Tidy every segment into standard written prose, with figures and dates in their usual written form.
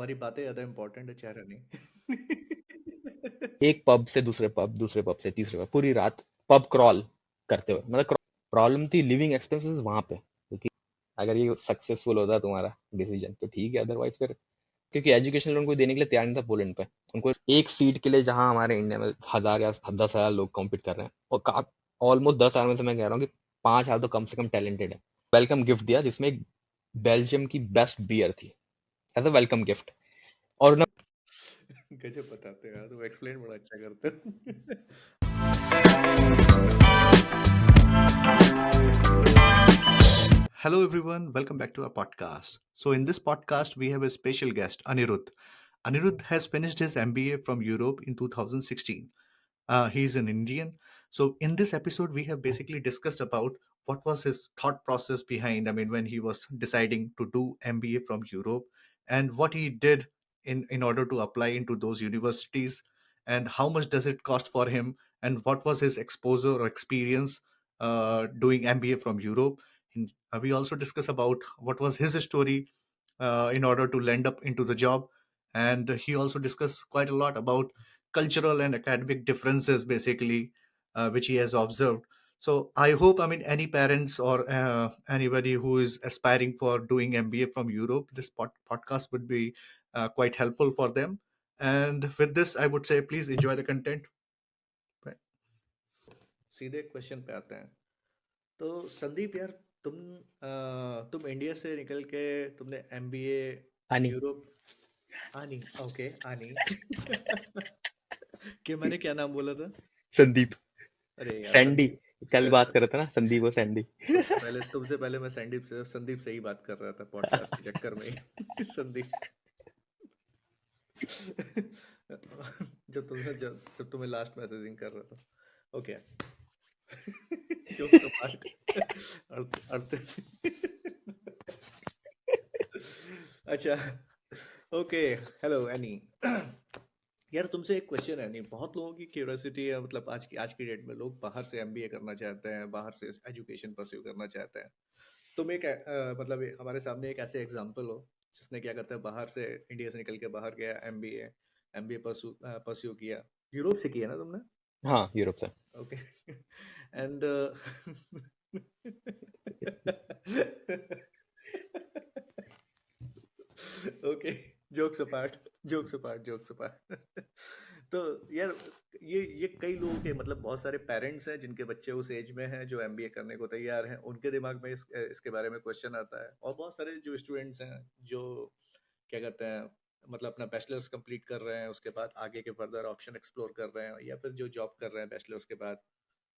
हमारी बातें ज्यादा इंपॉर्टेंट है, चेहरा नहीं। एक पब से दूसरे पब से तीसरे पब, पूरी रात पब क्रॉल करते हुए। मतलब प्रॉब्लम थी लिविंग एक्सपेंसेस वहां पे, क्योंकि अगर ये सक्सेसफुल होता तुम्हारा डिसीजन तो ठीक है, अदरवाइज फिर क्योंकि एजुकेशन लोन कोई देने के लिए तैयार नहीं था पोलैंड पे। उनको एक सीट के लिए जहां हमारे इंडिया में 1000 या 10,000 लोग कॉम्पीट कर रहे हैं, और ऑलमोस्ट 10,000 में से मैं कह रहा हूँ कि 5,000 तो कम से कम टैलेंटेड है। वेलकम गिफ्ट दिया जिसमें एक बेल्जियम की बेस्ट बियर थी एज अ वेलकम गिफ्ट। और ना गजब बताते हो यार, तुम एक्सप्लेन बड़ा अच्छा करते हो। Hello, everyone. Welcome back to our podcast. So, in this podcast, we have a special guest, Anirudh. Anirudh has finished his MBA from Europe in 2016. He's an Indian. So, in this episode, we have basically discussed about what was his thought process behind, when he was deciding to do MBA from Europe, and what he did in order to apply into those universities, and how much does it cost for him, and what was his exposure or experience doing MBA from Europe. We also discuss about what was his story in order to land up into the job, and he also discussed quite a lot about cultural and academic differences, basically, which he has observed. So I hope, any parents or anybody who is aspiring for doing MBA from Europe, this podcast would be quite helpful for them. And with this, I would say, please enjoy the content. सीधे question पे आते हैं। तो संदीप यार, तुम India से निकल के तुमने एमबीए आनी यूरोप। आनी, ओके, आनी। कि मैंने क्या नाम बोला था? संदीप अरे यार, सैंडी, संदीप। कल स, बात स, कर रहे थे ना संदीप और सैंडी। तुमसे पहले मैं संदीप से ही बात कर रहा था पॉडकास्ट के चक्कर में ही। संदीप। जब तुम्हें लास्ट मैसेजिंग कर रहा था। Okay. Jokes apart. Earth earth. अच्छा। ओके। Hello Annie. यार, तुमसे एक क्वेश्चन है। नहीं, बहुत लोगों की क्यूरियोसिटी है, मतलब आज की डेट में लोग बाहर से एमबीए करना चाहते हैं, बाहर से एजुकेशन परस्यू करना चाहते हैं। तुम मतलब हमारे सामने एक ऐसे एग्जांपल हो जिसने क्या कहते हैं, बाहर से, इंडिया से निकल के बाहर गया, एमबीए एमबीए परस्यू किया। यूरोप से किया ना तुमने? हाँ, यूरोप से। Okay. And okay. Jokes apart. तो यार, ये कई लोगों के, मतलब बहुत सारे पेरेंट्स हैं जिनके बच्चे उस एज में हैं जो एमबीए करने को तैयार हैं, उनके दिमाग में इसके बारे में क्वेश्चन आता है। और बहुत सारे जो स्टूडेंट्स हैं जो क्या कहते हैं, मतलब अपना बैचलर्स कंप्लीट कर रहे हैं, उसके बाद आगे के फर्दर ऑप्शन एक्सप्लोर कर रहे हैं, या फिर जो जॉब कर रहे हैं बैचलर्स के बाद,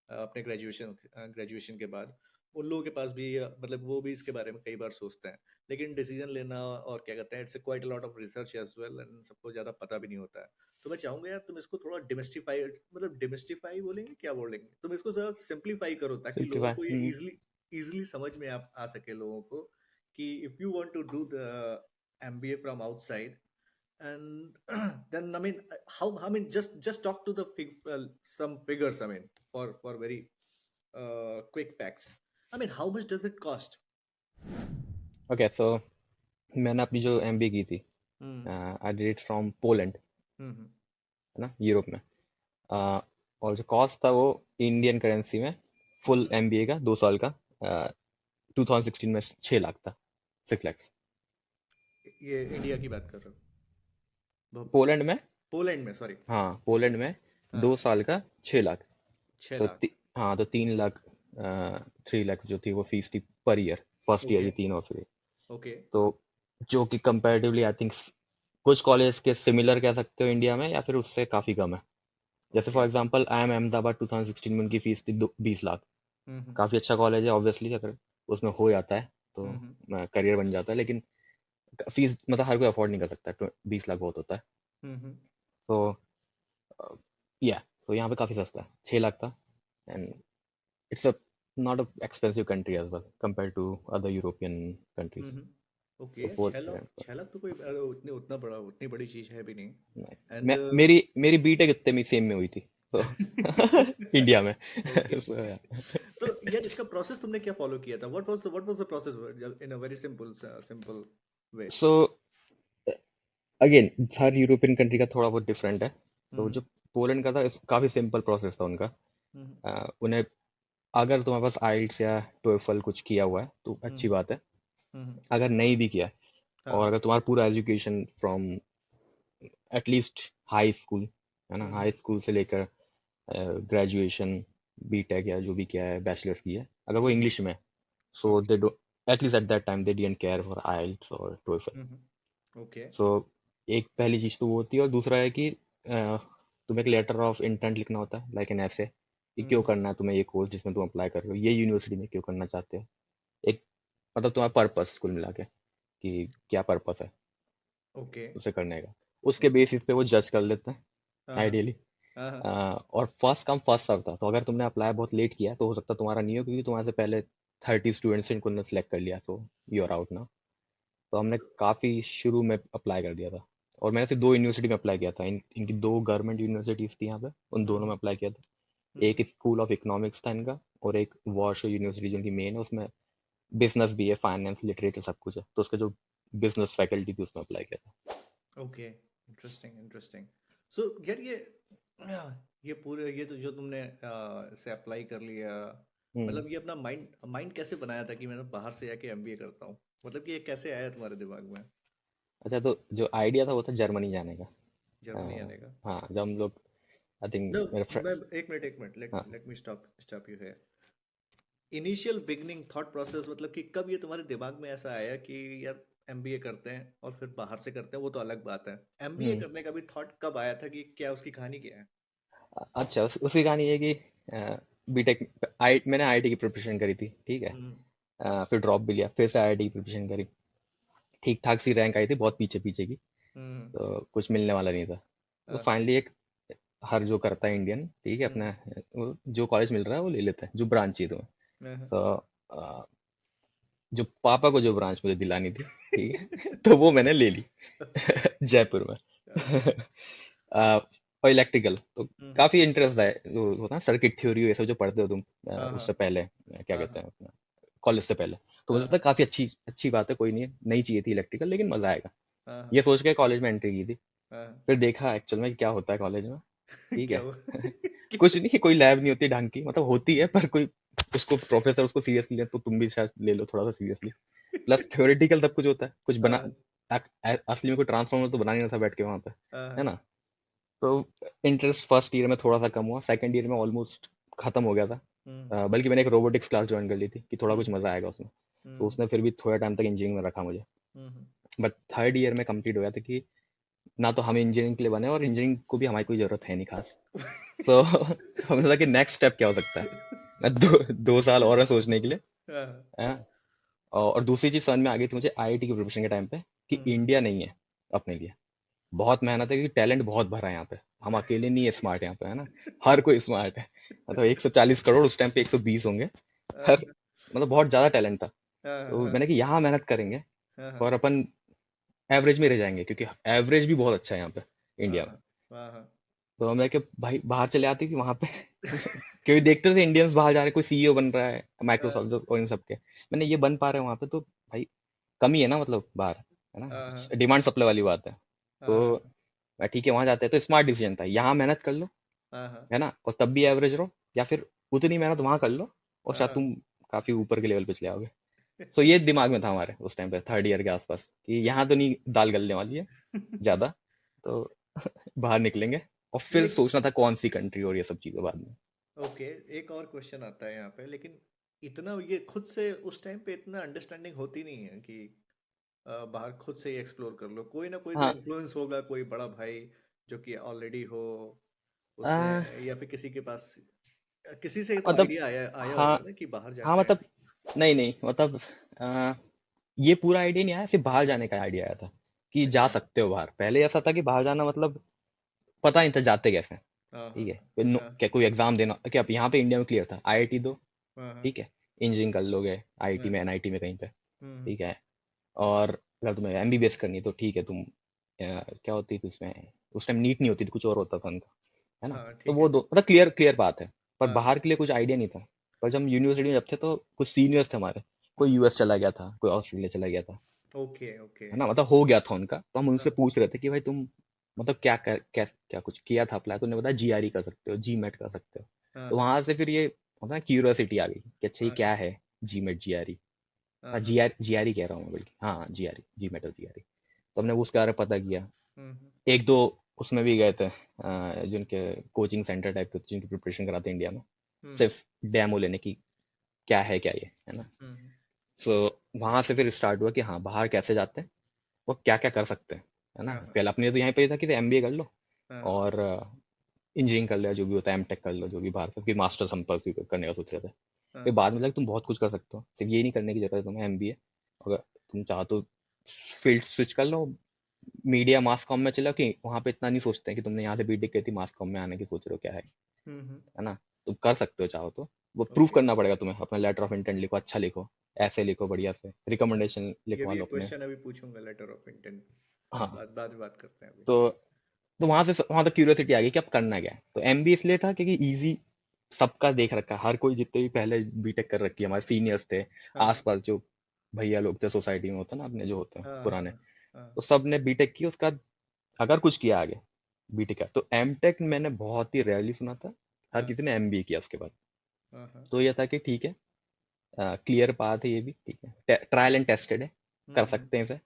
अपने ग्रेजुएशन के बाद, उन लोगों के पास भी मतलब वो भी इसके बारे में कई बार सोचते हैं। लेकिन डिसीजन लेना और क्या कहते हैं, it's quite a lot of research as well, and सबको ज़्यादा पता भी नहीं होता है। तो मैं चाहूंगा यार, तुम इसको थोड़ा डिमिस्टिफाई, मतलब डिमिस्टिफाई बोलेंगे, क्या बोलेंगे, तुम इसको जरा सिंप्लीफाई करो ताकि लोगों को ये सिंप्लीफाई। इजिली इजिली समझ में आ सके लोगों को, कि if you want to do the MBA from outside, and then just talk to the some figures, for very quick facts. How much does it cost? Okay, so मैंने अपनी जो MBA की थी, Hmm. I did it from Poland, Hmm. है ना, Europe में। और जो कॉस्ट था वो इंडियन करेंसी में, फुल Hmm. एमबीए का 2 साल का, 2016 में 6 लाख था, 6 lakhs। ये इंडिया की बात कर रहे हो? पोलैंड में। पोलैंड में, सॉरी। हाँ, पोलैंड में दो हाँ। साल का 6 लाख। छह तो लाख हाँ, तो 3 लाख, 3 lakhs जो थी वो फीस थी per year, first year okay. की 3 और 3। ओके। तो जो कि कंपैरेटिवली आई थिंक कुछ कॉलेज के सिमिलर कह सकते हो इंडिया में, या फिर उससे काफ़ी कम है। जैसे okay. For example I am Ahmedabad, 2016 में उनकी फीस थी 20 लाख। हम्म। काफ़ी अच्छा कॉलेज है ऑब्वियसली, अगर उसमें हो जाता है तो हम्म। करियर बन जाता है, लेकिन फीस मतलब हर कोई अफोर्ड नहीं कर सकता, 20 लाख बहुत होता है। हम्म। तो या तो यहाँ पे काफ़ी सस्ता है, 6 लाख था। And it's a not a expensive country as well compare to other European countries. Hmm. Okay. तो फोर 6 लाख, 6 लाख तो कोई उतनी बड़ी चीज है भी नहीं। नहीं, एंड मेरी बीटेक इतने में सेम में हुई थी तो इंडिया में। ओके। So, yeah. तो यार, इसका प्रोसेस तुमने क्या फॉलो किया था? What was the process in a very simple simple way? So, again her European country का थोड़ा बहुत डिफरेंट है। तो हम्म जो पोलैंड का था काफी सिंपल प्रोसेस था उनका। हम्म उन्हें अगर तुम्हारे पास आइल्स या टोएफल कुछ किया हुआ है तो अच्छी हम्म बात है। हम्म, अगर नहीं भी किया है हाँ और हाँ अगर तुम्हारा पूरा education from at least high school, है ना, हाई हम्म स्कूल से लेकर ग्रेजुएशन, बीटेक या जो भी किया है, बैचलर्स की है, अगर वो हम्म इंग्लिश में, so okay they do at least at that time they didn't care for IELTS और टोएफल। ओके सो एक पहली चीज तो वो होती है, और दूसरा है कि तुम्हें एक लेटर ऑफ इंटेंट लिखना होता है, लाइक एन ऐसे, कि क्यों हम्म करना है तुम्हें ये कोर्स जिसमें तुम अप्लाई कर रहे हो, ये यूनिवर्सिटी में क्यों करना चाहते हो। एक मतलब तुम्हारा पर्पस कुल मिला के, कि क्या पर्पस है ओके उसे करने का, उसके ओके बेसिस पे वो जज कर लेते हैं हाँ हाँ आइडियली। हाँ हाँ और फर्स्ट कम फर्स्ट सर्व था, तो अगर तुमने अप्लाई बहुत लेट किया तो हो सकता है तुम्हारा नहीं हो, क्योंकि तुम्हारे से पहले 30 स्टूडेंट्स इनको ने सिलेक्ट कर लिया, सो यू आर आउट ना। तो हमने काफ़ी शुरू में अप्लाई कर दिया था, और मैंने सिर्फ 2 यूनिवर्सिटी में अप्लाई किया था। इनकी 2 गवर्नमेंट यूनिवर्सिटीज़ थी यहाँ पे, उन दोनों में हम्म अप्लाई किया था। हम्म एक स्कूल ऑफ इकोनॉमिक्स था इनका, और एक वॉर्शो यूनिवर्सिटी जो इनकी मेन है, उसमें बिजनेस भी है, फाइनेंस लिटरेचर सब कुछ है, तो उसका जो बिजनेस फैकल्टी थी उसमें अप्लाई किया था। ओके इंटरेस्टिंग इंटरेस्टिंग सो यार ये पूरे ये तो जो तुमने से अप्लाई कर लिया हम्म। मतलब ये अपना माइंड माइंड कैसे बनाया था कि मैं बाहर से जाके एमबीए करता हूँ मतलब कि ये कैसे आया तुम्हारे दिमाग में अच्छा, तो जो आइडिया था वो था जर्मनी जाने का। जर्मनी आने का हाँ, जब हम लोग, आई नो थिंक मेरे फ्रेंड, मैं एक मिनट लेट हाँ। Let me stop stop you here initial beginning thought process मतलब कि कब ये तुम्हारे दिमाग में ऐसा आया कि यार एमबीए करते हैं और फिर बाहर से करते हैं वो तो अलग बात है एमबीए हम्म। करने का भी थॉट कब आया था कि क्या उसकी कहानी क्या है अच्छा, उसकी कहानी ये है कि बीटेक, आई मैंने आईआईटी की प्रिपरेशन करी थी, ठीक है। हम्म फिर ड्रॉप भी लिया, फिर से आईआईटी की प्रिपरेशन करी, ठीक ठाक सी रैंक आई थी, बहुत पीछे पीछे की, हम्म तो कुछ मिलने वाला नहीं था। तो हाँ, फाइनली एक, हर जो करता है इंडियन, ठीक है, हम्म अपना वो जो कॉलेज मिल रहा है वो ले लेता है, जो ब्रांच चाहिए तुम्हें। हाँ, तो जो पापा को जो ब्रांच मुझे दिलानी थी, ठीक है, तो वो मैंने ले ली ओके जयपुर में। ओके और इलेक्ट्रिकल तो हम्म काफी इंटरेस्ट है, जो होता है सर्किट थ्योरी, ये सब जो पढ़ते हो तुम, हाँ हाँ उससे पहले, क्या हाँ कहते हाँ हैं अपना, कॉलेज से पहले। तो मुझे लगता हाँ है काफी अच्छी अच्छी बात है, कोई नहीं, नहीं चाहिए थी इलेक्ट्रिकल, लेकिन मजा आएगा, हाँ हाँ ये सोच के कॉलेज में एंट्री की थी। हाँ फिर देखा एक्चुअल में क्या होता है कॉलेज में, ठीक क्या है। हुआ कुछ नहीं, कोई लैब नहीं होती ढंग की, मतलब होती है पर कोई उसको प्रोफेसर उसको सीरियसली ले, तो तुम भी शायद ले लो थोड़ा सा सीरियसली। प्लस थ्योरेटिकल सब कुछ होता है, कुछ बना, हाँ असली में कोई ट्रांसफॉर्मर तो बना नहीं रहा था बैठ के वहां पे, है हाँ ना। तो इंटरेस्ट फर्स्ट ईयर में थोड़ा सा कम हुआ, सेकंड ईयर में ऑलमोस्ट खत्म हो गया था। हम्म बल्कि मैंने एक रोबोटिक्स क्लास ज्वाइन कर ली थी, कि थोड़ा कुछ हम्म मजा आएगा उसमें। तो हम्म उसने फिर भी थोड़ा टाइम तक इंजीनियरिंग में रखा मुझे। हम्म बट थर्ड ईयर में कंप्लीट हो गया था कि ना तो हम इंजीनियरिंग के लिए बने, और इंजीनियरिंग को भी हमारी कोई जरूरत है नहीं खास। तो हमने सोचा कि नेक्स्ट स्टेप क्या हो सकता है, मैं 2 साल और है सोचने के लिए, हाँ, है। और दूसरी चीज समझ में आ गई थी मुझे आईआईटी की प्रिपरेशन के टाइम पे, कि हम्म इंडिया नहीं है अपने लिए, बहुत मेहनत है, क्योंकि टैलेंट बहुत भरा है यहाँ पे, हम अकेले नहीं है स्मार्ट यहाँ पे, है ना, हर कोई स्मार्ट है। मतलब 140 करोड़, उस टाइम पे 120 होंगे, हाँ, हर, मतलब बहुत ज्यादा टैलेंट था। हाँ, तो हाँ, मैंने कि यहाँ मेहनत करेंगे हाँ, हाँ, और अपन एवरेज में रह जाएंगे, क्योंकि एवरेज भी बहुत अच्छा है यहाँ पे हाँ, इंडिया में। हाँ, हाँ, तो हम कि भाई बाहर चले आते कि वहां पे क्योंकि देखते थे इंडियंस बाहर जा रहे हैं, कोई सीईओ बन रहा है हाँ, माइक्रोसॉफ्ट और इन सब के, मैंने ये बन पा रहे हैं वहां पे, तो भाई कमी है ना, मतलब बाहर, है हाँ, ना, डिमांड सप्लाई वाली बात है। तो हाँ, ठीक है, वहां जाते हैं, तो स्मार्ट डिसीजन था, यहाँ मेहनत कर लो, हाँ, हाँ, है ना, और तब भी एवरेज रहो, या फिर उतनी मेहनत वहां कर लो और शायद हाँ, तुम काफी ऊपर के लेवल पे चले आओगे। तो ये दिमाग में था हमारे उस टाइम पे, थर्ड ईयर के आसपास, कि यहाँ तो नहीं दाल गलने वाली है ज्यादा, तो बाहर निकलेंगे, और फिर लेकिन सोचना था कौन सी कंट्री और ये सब चीजें बाद में। ओके एक और क्वेश्चन आता है यहाँ पे लेकिन इतना ये खुद से उस टाइम पे इतना अंडरस्टैंडिंग होती नहीं है कि बाहर खुद से ही एक्सप्लोर कर लो कोई ना कोई तो हाँ। इन्फ्लुएंस होगा कोई बड़ा भाई जो कि ऑलरेडी हो उसने आ, या फिर किसी के पास किसी से तो मतलब, आइडिया आया आया हाँ, होगा ना कि बाहर हाँ, जाना है मतलब, नहीं नहीं, मतलब, आ, ये पूरा आइडिया नहीं आया, सिर्फ बाहर जाने का आइडिया आया था, कि जा अच्छा सकते हो बाहर। पहले ऐसा था कि बाहर जाना मतलब पता नहीं था जाते कैसे हैं, हाँ हाँ ठीक है, कोई हाँ क्या कोई एग्जाम देना, क्या यहाँ पे इंडिया में क्लियर था, आईआईटी दो, हाँ हाँ ठीक है, इंजीनियरिंग कर लोगे आईआईटी हाँ में, एनआईटी में कहीं पे, हम्म ठीक है। और अगर तुम्हें एमबीबीएस करनी है तो ठीक है, तुम क्या होती थी उसमें, उस टाइम नीट नहीं होती थी, कुछ और होता था उनका, है ना। हाँ तो ठीक वो है दो मतलब क्लियर क्लियर बात है, पर हाँ हाँ बाहर के लिए कुछ आइडिया नहीं था। पर जब हम यूनिवर्सिटी में जब थे, तो कुछ सीनियर्स थे हमारे, कोई यूएस चला गया था, कोई ऑस्ट्रेलिया चला गया था, ओके ओके। है ना, मतलब हो गया था उनका, तो हम उनसे हाँ पूछ रहे थे कि भाई तुम मतलब क्या कुछ किया था अप्लाई, तो उन्होंने बताया जीआरई कर सकते हो, जीमेट कर सकते हो। हाँ तो हाँ वहां से फिर ये होता है क्यूरियोसिटी आ गई कि अच्छा ये हाँ क्या है, जीमेट जीआरई। हाँ हाँ, हाँ, जीआरई कह रहा हूँ मैं, बल्कि हाँ जीआरई, जीमेट और जीआरई। तो हमने उसके बारे में पता किया, हम्म एक दो उसमें भी गए थे, जिनके कोचिंग सेंटर टाइप के जिनकी प्रिपरेशन कराते हैं इंडिया में, हम्म सिर्फ डेमो लेने की, क्या है क्या ये, है ना। हम्म सो वहां से फिर स्टार्ट हुआ कि हाँ बाहर कैसे जाते हैं, वो क्या क्या कर सकते हैं, है ना। हाँ हाँ पहले अपने तो यहाँ पे ये था कि एमबीए कर लो हाँ और इंजीनियरिंग कर लिया, जो भी होता है एमटेक कर लो, जो भी बाहर का, फिर मास्टर्स हम परस्यू करने का सोच रहे थे। हाँ फिर हाँ, बाद में लगा तुम बहुत कुछ कर सकते हो, सिर्फ ये नहीं करने की जरूरत है तुम्हें एमबीए, अगर तुम चाहो तो फील्ड स्विच कर लो, मीडिया मास कॉम में चलो, कि वहाँ पे इतना नहीं सोचते हैं कि तुमने यहाँ से बीटेक की थी मास कॉम में आने की सोच रहे हो क्या हम्म। है ना। तुम कर सकते हो चाहो तो, वो प्रूव ओके, करना पड़ेगा तुम्हें, अपना लेटर ऑफ इंटेंट लिखो, अच्छा लिखो, ऐसे लिखो बढ़िया से, रिकमेंडेशन ये लिखवा भी लो एक अपने। क्वेश्चन अभी पूछूंगा, लेटर ऑफ इंटेंट। हाँ, बाद बाद में बात करते हैं अभी। तो वहां तक क्यूरियोसिटी आ गई कि अब करना क्या है। तो एमबीए इसलिए था क्योंकि इजी, सबका देख रखा है, हर कोई जितने भी पहले बीटेक कर रखी है, हमारे सीनियर्स थे, हाँ हाँ आसपास जो भैया लोग थे सोसाइटी में, होता ना अपने जो होते हैं हाँ हाँ पुराने, हाँ हाँ, तो सब ने बीटेक की, उसका अगर कुछ किया आगे बीटेक का, तो एमटेक मैंने बहुत ही रेयरली सुना था, हर हाँ किसी ने एमबीए किया उसके बाद। हाँ हाँ, तो ये था कि ठीक है, क्लियर पाथ है ये भी, ठीक है, ट्रायल एंड टेस्टेड है, कर हम्म सकते हैं इसे,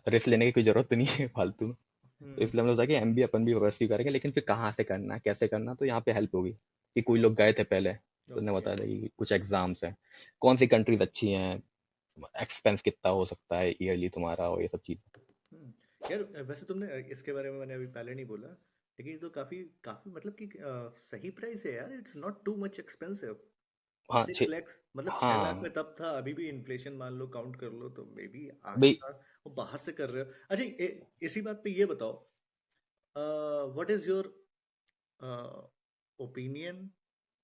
रिस्क लेने की कोई जरूरत नहीं है फालतू में। तो हम्म, इसलिए हमने सोचा कि एमबीए अपन भी परस्यू करेंगे, लेकिन फिर कहाँ से करना है, कैसे करना, तो यहाँ पे हेल्प होगी कि कोई लोग गए थे पहले, तो उन्हें ओके। बता दिया कि कुछ एग्जाम्स हैं, कौन सी कंट्रीज अच्छी हैं, एक्सपेंस कितना हो सकता है ईयरली तुम्हारा, और ये सब चीज़। हम्म। यार वैसे तुमने इसके बारे में मैंने अभी पहले नहीं बोला, लेकिन ये तो काफी काफी मतलब कि सही प्राइस है यार, it's not too much expensive. हाँ 6 लाख, मतलब 6 लाख में हाँ तब था, अभी भी इन्फ्लेशन मान लो काउंट कर लो तो मे बी आगे भाई। था। वो बाहर से कर रहे हो। अच्छा, इसी बात पे ये बताओ, व्हाट इज योर ओपिनियन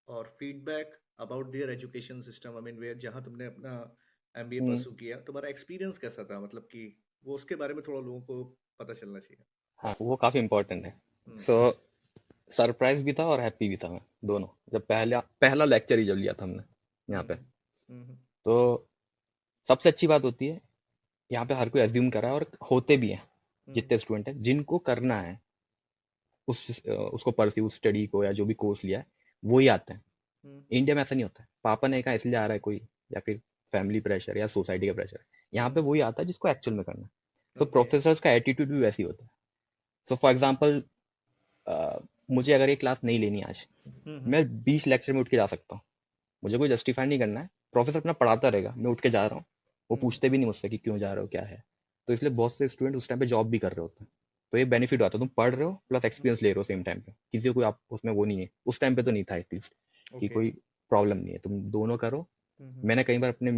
और feedback about their education system, I mean where, जहाँ तुमने अपना एमबीए हम्म, परस्यू किया, तुम्हारा एक्सपीरियंस कैसा था, मतलब कि वो उसके बारे में थोड़ा लोगों को पता चलना चाहिए। हाँ वो काफ़ी इम्पोर्टेंट है। हम्म सो सरप्राइज भी था और हैप्पी भी था मैं, दोनों। जब पहला पहला लेक्चर ही जब लिया था हमने यहाँ पे, हम्म हम्म तो सबसे अच्छी बात होती है, यहाँ पे हर कोई एज्यूम कर रहा है, और होते भी हैं हम्म जितने स्टूडेंट हैं जिनको करना है उसको परस्यू, स्टडी को, या जो भी कोर्स लिया है, वो ही आते हैं। हम्म, इंडिया में ऐसा नहीं होता है, पापा ने कहा इसलिए आ रहा है कोई, या फिर फैमिली प्रेशर या सोसाइटी का प्रेशर, यहाँ पे हम्म, वही आता है जिसको एक्चुअल में करना है। तो ओके। प्रोफेसर्स का एटीट्यूड भी वैसे ही होता है। सो फॉर एग्जाम्पल, मुझे अगर ये क्लास नहीं लेनी आज, हम्म मैं 20 लेक्चर में उठ के जा सकता हूँ, मुझे कोई जस्टिफाई नहीं करना है, प्रोफेसर अपना पढ़ाता रहेगा, मैं उठ के जा रहा हूँ, वो हम्म, पूछते भी नहीं मुझसे कि क्यों जा रहे हो क्या है। तो इसलिए बहुत से स्टूडेंट उस टाइम पे जॉब भी कर रहे होते हैं, तो ये बेनिफिट होता है, तुम पढ़ रहे हो प्लस एक्सपीरियंस ले रहे हो सेम टाइम पे, किसी को कोई आप उसमें वो नहीं है, उस टाइम पे तो नहीं था एटलीस्ट, कि ओके। कोई प्रॉब्लम नहीं है, तुम दोनों करो। हम्म, मैंने कई बार अपने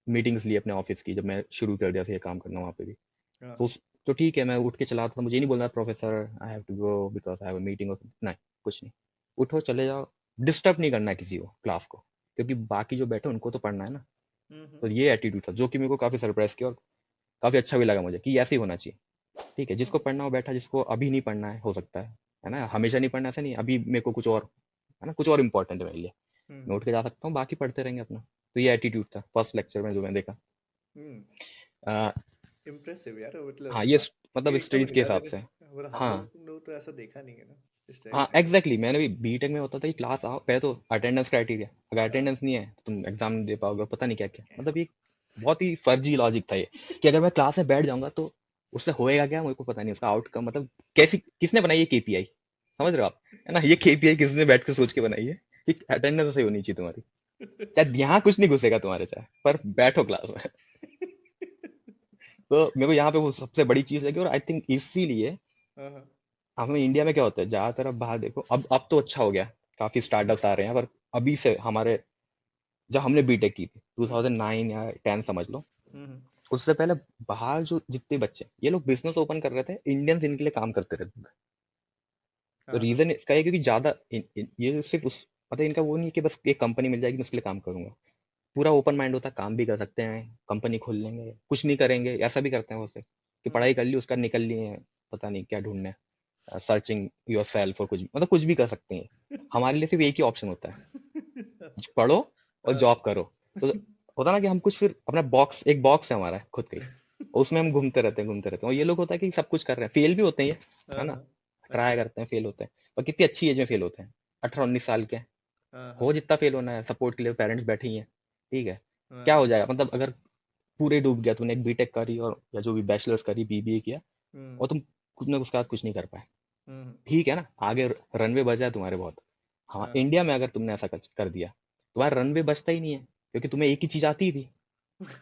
मीटिंग्स ली अपने ऑफिस की, जब मैं शुरू कर दिया था ये काम करना वहाँ पे भी, हाँ तो तो ठीक है, मैं उठ के चला आता था, मुझे नहीं बोलना professor I have to go because I have a meeting, नहीं, कुछ नहीं, उठो चले जाओ, डिस्टर्ब नहीं करना है किसी को, क्लास को, क्योंकि बाकी जो बैठे उनको तो पढ़ना है ना। हम्म तो ये एटीट्यूड था जो कि मेरे को काफी सरप्राइज किया, और काफी अच्छा भी लगा मुझे कि ऐसे ही होना चाहिए। ठीक है, जिसको पढ़ना हो बैठा, जिसको अभी नहीं पढ़ना है हो सकता है ना, हमेशा नहीं पढ़ना, ऐसा नहीं, अभी मेरे को कुछ और, है ना, कुछ और इंपॉर्टेंट है मेरे लिए, मैं उठ हम्म के जा सकता हूँ, बाकी पढ़ते रहेंगे अपना। तो ये एटीट्यूड था फर्स्ट लेक्चर में जो मैं देखा। हम्म। आ, इम्प्रेसिव यार, हाँ मतलब ये ये मतलब एकदम स्टडीज के हिसाब से। रियल, और हम हाँ लोग तो ऐसा देखा नहीं है ना, इस टाइप हाँ का। एग्जैक्टली, मैंने भी बीटेक में होता था कि क्लास आओ, पहले तो अटेंडेंस क्राइटेरिया, अगर हाँ अटेंडेंस नहीं है तो तुम एग्जाम नहीं दे पाओगे, पता नहीं क्या क्या, मतलब ये बहुत ही फर्जी लॉजिक था ये, कि अगर मैं क्लास में बैठ जाऊंगा तो उससे होएगा क्या, मुझे को पता नहीं उसका आउटकम, मतलब कैसी, किसने बनाई ये केपीआई, समझ रहे हो आप, है ना, ये केपीआई किसने बैठ के सोच के बनाई है कि अटेंडेंस सही होनी चाहिए तुम्हारी, चाहे यहाँ कुछ नहीं घुसेगा तुम्हारे, चाहे पर बैठो क्लास में। तो मेरे को यहाँ पे वो सबसे बड़ी चीज लगी, और आई थिंक इसीलिए हाँ हाँ हमें इंडिया में क्या होता है, ज्यादातर अब बाहर देखो, अब तो अच्छा हो गया, काफी स्टार्टअप्स आ रहे हैं, पर अभी से हमारे, जब हमने बीटेक की थी हम्म 2009 या 10 समझ लो, हम्म उससे पहले बाहर जो जितने बच्चे, ये लोग बिजनेस ओपन कर रहे थे, इंडियंस इनके लिए काम करते रहते थे। तो हाँ हाँ रीजन इसका है क्योंकि ज्यादा ये सिर्फ उस, मतलब इनका वो नहीं है कि बस एक कंपनी मिल जाएगी मैं उसके लिए काम करूंगा, पूरा ओपन माइंड होता है, काम भी कर सकते हैं, कंपनी खोल लेंगे, कुछ नहीं करेंगे, ऐसा भी करते हैं वो सिर्फ, कि हम्म पढ़ाई कर ली उसका निकल लिए, पता नहीं क्या ढूंढने, सर्चिंग योर सेल्फ, और कुछ भी, मतलब कुछ भी कर सकते हैं। हमारे लिए सिर्फ एक ही ऑप्शन होता है, पढ़ो और हाँ जॉब करो। तो होता ना कि हम कुछ फिर अपना बॉक्स, एक बॉक्स है हमारा खुद का ही, उसमें हम घूमते रहते हैं और ये लोग होता है कि सब कुछ कर रहे हैं, फेल भी होते हैं ये, है हाँ ना, हाँ। ट्राई अच्छा। करते हैं, फेल होते हैं, और कितनी अच्छी एज में फेल होते हैं, 18-19 साल के, हाँ हाँ। हो जितना फेल होना है, सपोर्ट के लिए पेरेंट्स बैठे ही हैं, ठीक है, हाँ क्या हो हाँ। जाएगा, मतलब अगर पूरे डूब गया, तूने एक बीटेक करी और या जो भी बैचलर्स करी, बीबीए किया, हम्म और तुम कुछ ना उसके बाद कुछ नहीं कर पाए, हम्म। ठीक है ना, आगे रनवे बचा है तुम्हारे बहुत। हाँ, हाँ। इंडिया में अगर तुमने ऐसा कर दिया, तुम्हारा रनवे बचता ही नहीं है, क्योंकि तुम्हें एक ही चीज आती थी,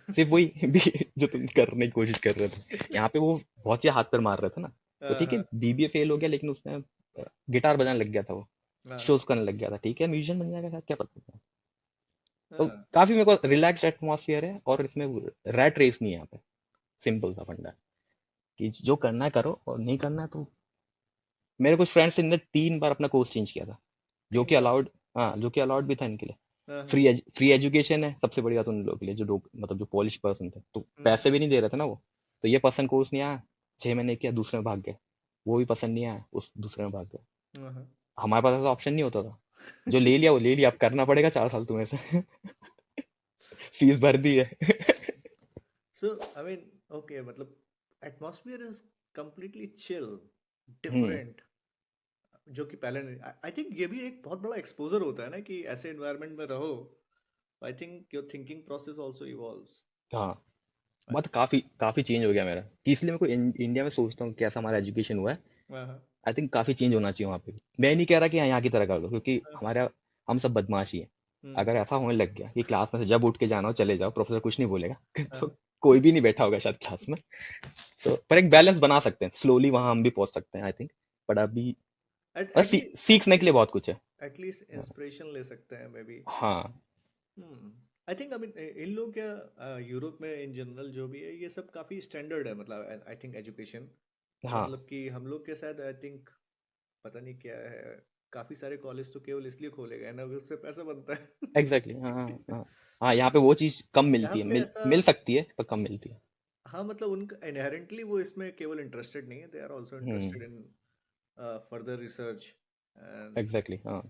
सिर्फ वही भी जो तुम करने की कोशिश कर रहे थे, यहाँ पे वो बहुत ही हाथ पैर मार रहे थे ना, तो हाँ ठीक है, हाँ। बीबीए फेल हो गया, लेकिन उसने गिटार बजाने लग गया था वो, हाँ शोज करने लग गया था, ठीक है, म्यूजिशियन बन जाएगा शायद, क्या पता। तो हाँ। काफी मेरे को रिलैक्स एटमॉस्फेयर है, और इसमें रैट रेस नहीं है यहाँ पे, सिंपल सा फंडा, कि जो करना है करो, और नहीं करना है तो, मेरे कुछ फ्रेंड्स ने 3 बार अपना कोर्स चेंज किया था, जो तीन कि बार अलाउड, हाँ, जो कि अलाउड भी था इनके लिए, हाँ हाँ। फ्री एजुकेशन है, सबसे बड़ी बात उन लोगों के लिए, जो लोग मतलब जो पॉलिश पर्सन थे, तो हम्म। पैसे भी नहीं दे रहे थे ना वो, तो ये पर्सन कोर्स नहीं आया, 6 महीने किया, दूसरे में भाग गए, वो भी पसंद नहीं आया, उस दूसरे में भाग गए, हाँ हाँ। हमारे पास ऐसा ऑप्शन नहीं होता था, जो ले लिया वो ले लिया, अब करना पड़ेगा 4 साल तुम्हें से, फीस भर दी है। सो आई मीन ओके, मतलब atmosphere is completely chill, hmm. Different, जो कि पहले नहीं। आई थिंक ये भी एक बहुत बड़ा एक्सपोजर होता है ना कि ऐसे एनवायरनमेंट में रहो। I think your thinking process also evolves. हाँ, बात काफी काफी चेंज हो गया मेरा, कि इसलिए मैं को इंडिया में सोचता हूँ कैसा हमारा एजुकेशन हुआ है, हाँ हाँ। आई थिंक काफी चेंज होना चाहिए वहाँ पे भी। मैं नहीं कह रहा कि यहाँ की तरह कर दो, क्योंकि हाँ। हमारा, हम सब बदमाश ही हैं, हम्म। अगर ऐसा होने लग गया कि क्लास में से जब उठ के जाना हो चले जाओ, प्रोफेसर कुछ नहीं बोलेगा, हाँ तो हाँ। कोई भी नहीं बैठा होगा शायद क्लास में, तो पर एक बैलेंस बना सकते हैं, स्लोली वहां हम भी पहुंच सकते हैं आई थिंक, बट अभी बस सीखने के लिए बहुत कुछ है। एटलीस्ट इंस्पिरेशन ले सकते हैं मे बी। हाँ। हम्म। I think I mean in लोग क्या यूरोप में इन जनरल जो भी है ये सब काफ़ी स्टैंडर्ड है, मतलब आई थिंक एजुकेशन। हाँ, मतलब कि हम लोग के साथ आई थिंक पता नहीं क्या है, काफ़ी सारे कॉलेज तो केवल इसलिए खोले गए ना कि उससे पैसा बनता एग्जैक्टली, हाँ हाँ है। हाँ। हाँ, यहाँ पे वो चीज कम यहाँ मिलती है, पे मिल ऐसा, मिल सकती है पर कम मिलती है। हाँ मतलब उनका इनहेरेंटली वो इसमें केवल इंटरेस्टेड नहीं है, they are also hmm. Interested in further research and exactly, हाँ,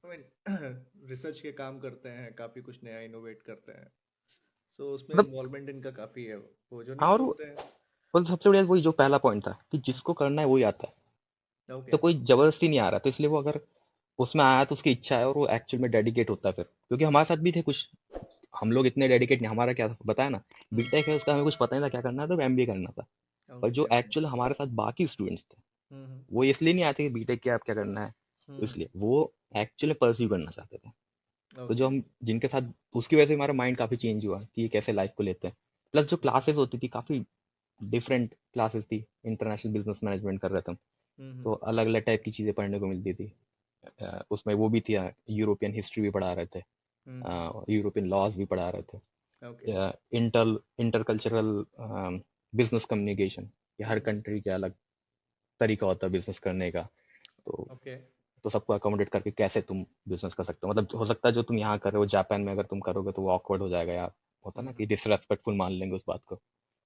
आई मीन रिसर्च के काम करते हैं, काफ़ी कुछ नया इनोवेट करते हैं। सो उसमें मतलब, इन्वॉल्वमेंट इनका काफ़ी है, वो जो हाँ, नहीं और बोलते हैं। सबसे बढ़िया वही जो पहला पॉइंट था, कि जिसको करना है वही आता है, ओके। तो कोई जबरदस्ती नहीं आ रहा, तो इसलिए वो अगर उसमें आया तो उसकी इच्छा है, और वो एक्चुअल में डेडिकेट होता है फिर, क्योंकि हमारे साथ भी थे कुछ, हम लोग इतने डेडिकेट नहीं, हमारा क्या था बताया ना, बीटेक है, उसका हमें कुछ पता नहीं था क्या करना था, तो एमबीए करना था, पर जो ओके ओके। एक्चुअल हमारे साथ बाकी स्टूडेंट्स थे, हम्म वो इसलिए नहीं आते कि बीटेक क्या, आप क्या करना है, हम्म। इसलिए वो एक्चुअली परस्यू करना चाहते थे, तो जो ओके। हम जिनके साथ, उसकी वजह से हमारा माइंड काफी चेंज हुआ कि ये कैसे लाइफ को लेते हैं, प्लस जो क्लासेस होती थी काफी डिफरेंट क्लासेस थी, इंटरनेशनल बिजनेस मैनेजमेंट कर रहे थे हम, हम्म। तो अलग अलग टाइप की चीजें पढ़ने को मिलती थी, उसमें वो भी थी, यूरोपियन हिस्ट्री भी पढ़ा रहे थे, हम्म। यूरोपियन लॉज भी पढ़ा रहे थे, ओके इंटरकल्चरल बिजनेस कम्युनिकेशन, कि हर कंट्री का अलग तरीका होता है बिजनेस करने का, तो ओके। तो सबको अकोमोडेट करके कैसे तुम बिजनेस कर सकते हो, मतलब हो सकता है जो तुम यहाँ कर रहे हो जापान में अगर तुम करोगे तो वो ऑकवर्ड हो जाएगा, या होता ना हम्म कि डिसरेस्पेक्टफुल मान लेंगे उस बात को,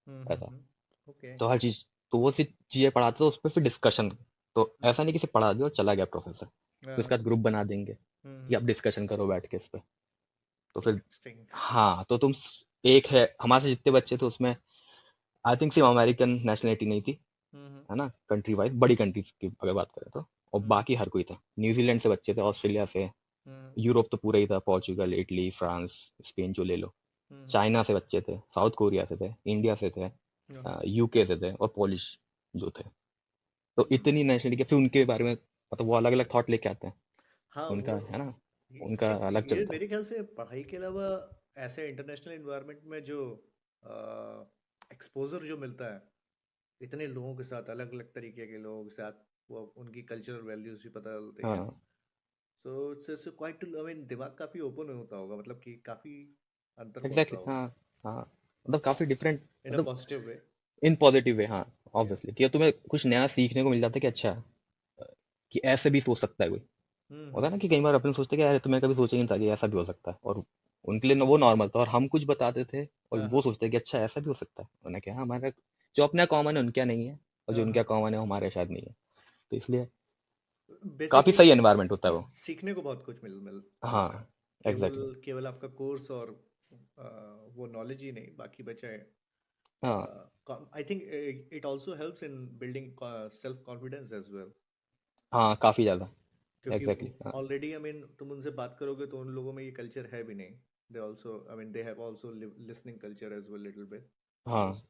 ऐसा, हम्म। ओके। तो हर चीज, तो वो सी चीजें पढ़ाते तो उस पर फिर डिस्कशन, तो ऐसा नहीं कि सिर्फ पढ़ा दिया और चला गया प्रोफेसर, तो हाँ। इसका ग्रुप बना देंगे कि हम्म। आप डिस्कशन करो बैठ के इस पे, तो फिर, इंटरेस्टिंग। हाँ, तो तुम, एक है हमारे से जितने बच्चे थे उसमें, आई थिंक सिर्फ अमेरिकन नेशनलिटी नहीं थी, हम्म है ना, कंट्री वाइज बड़ी कंट्रीज की अगर बात करें तो, और हम्म बाकी हर कोई था, न्यूजीलैंड से बच्चे थे, ऑस्ट्रेलिया से, हम्म यूरोप तो पूरा ही था, पोर्चुगल, इटली, फ्रांस, स्पेन जो ले लो, हम्म। चाइना से बच्चे थे, साउथ कोरिया से थे, इंडिया से थे, हाँ यूके से थे, और पोलिश जो थे, तो इतनी नेशनलिटी के, फिर उनके बारे में मतलब वो अलग अलग थॉट लेके आते हैं, हाँ। उनका, वो है ना, आई उनका थिंक अलग ये चलता है। मेरे ख्याल से पढ़ाई के अलावा ऐसे इंटरनेशनल इन्वायरमेंट में जो एक्सपोजर जो मिलता है इतने लोगों के साथ, अलग अलग तरीके के लोगों के साथ, वो उनकी कल्चरल वैल्यूज भी पता चलती हैं। हाँ, so it's quite too, I mean दिमाग काफी ओपन होता होगा, मतलब कि काफी अंतर पड़ता एग्जैक्टली, होगा हाँ हाँ, मतलब काफी डिफरेंट, इन अ मतलब positive way. In positive way, हाँ, या। ऑब्वियसली, कि तुम्हें कुछ नया सीखने को मिल जाता है, कि अच्छा, कि ऐसे भी सोच सकता है कोई, होता है ना हम्म। कि कई बार अपने सोचते हैं कि यार तुम्हें कभी सोचा नहीं था कि ऐसा भी हो सकता है, और उनके लिए वो नॉर्मल था, और हम कुछ बताते थे और हाँ वो हाँ। सोचते हैं कि अच्छा ऐसा भी हो सकता है, उन्हें क्या, हमारा जो अपना कॉमन है उनका नहीं है, और जो हाँ उनका हाँ। कॉमन है वो हमारे शायद नहीं है, तो इसलिए काफी बेसिकली सही एनवायरनमेंट होता है वो। सीखने को बहुत कुछ मिल मिल हाँ, जाता है, एग्जैक्टली, केवल केवल आपका कोर्स और वो नॉलेज ही नहीं बाकी बचा है। हाँ I think it also helps in building self confidence as well, हाँ, काफी ज्यादा। क्योंकि एग्जैक्टली हाँ। ऑलरेडी आई मीन तुम उनसे बात करोगे तो उन लोगों में ये कल्चर है भी नहीं। They also I mean they have also listening culture as well little bit हाँ ऑल्सो।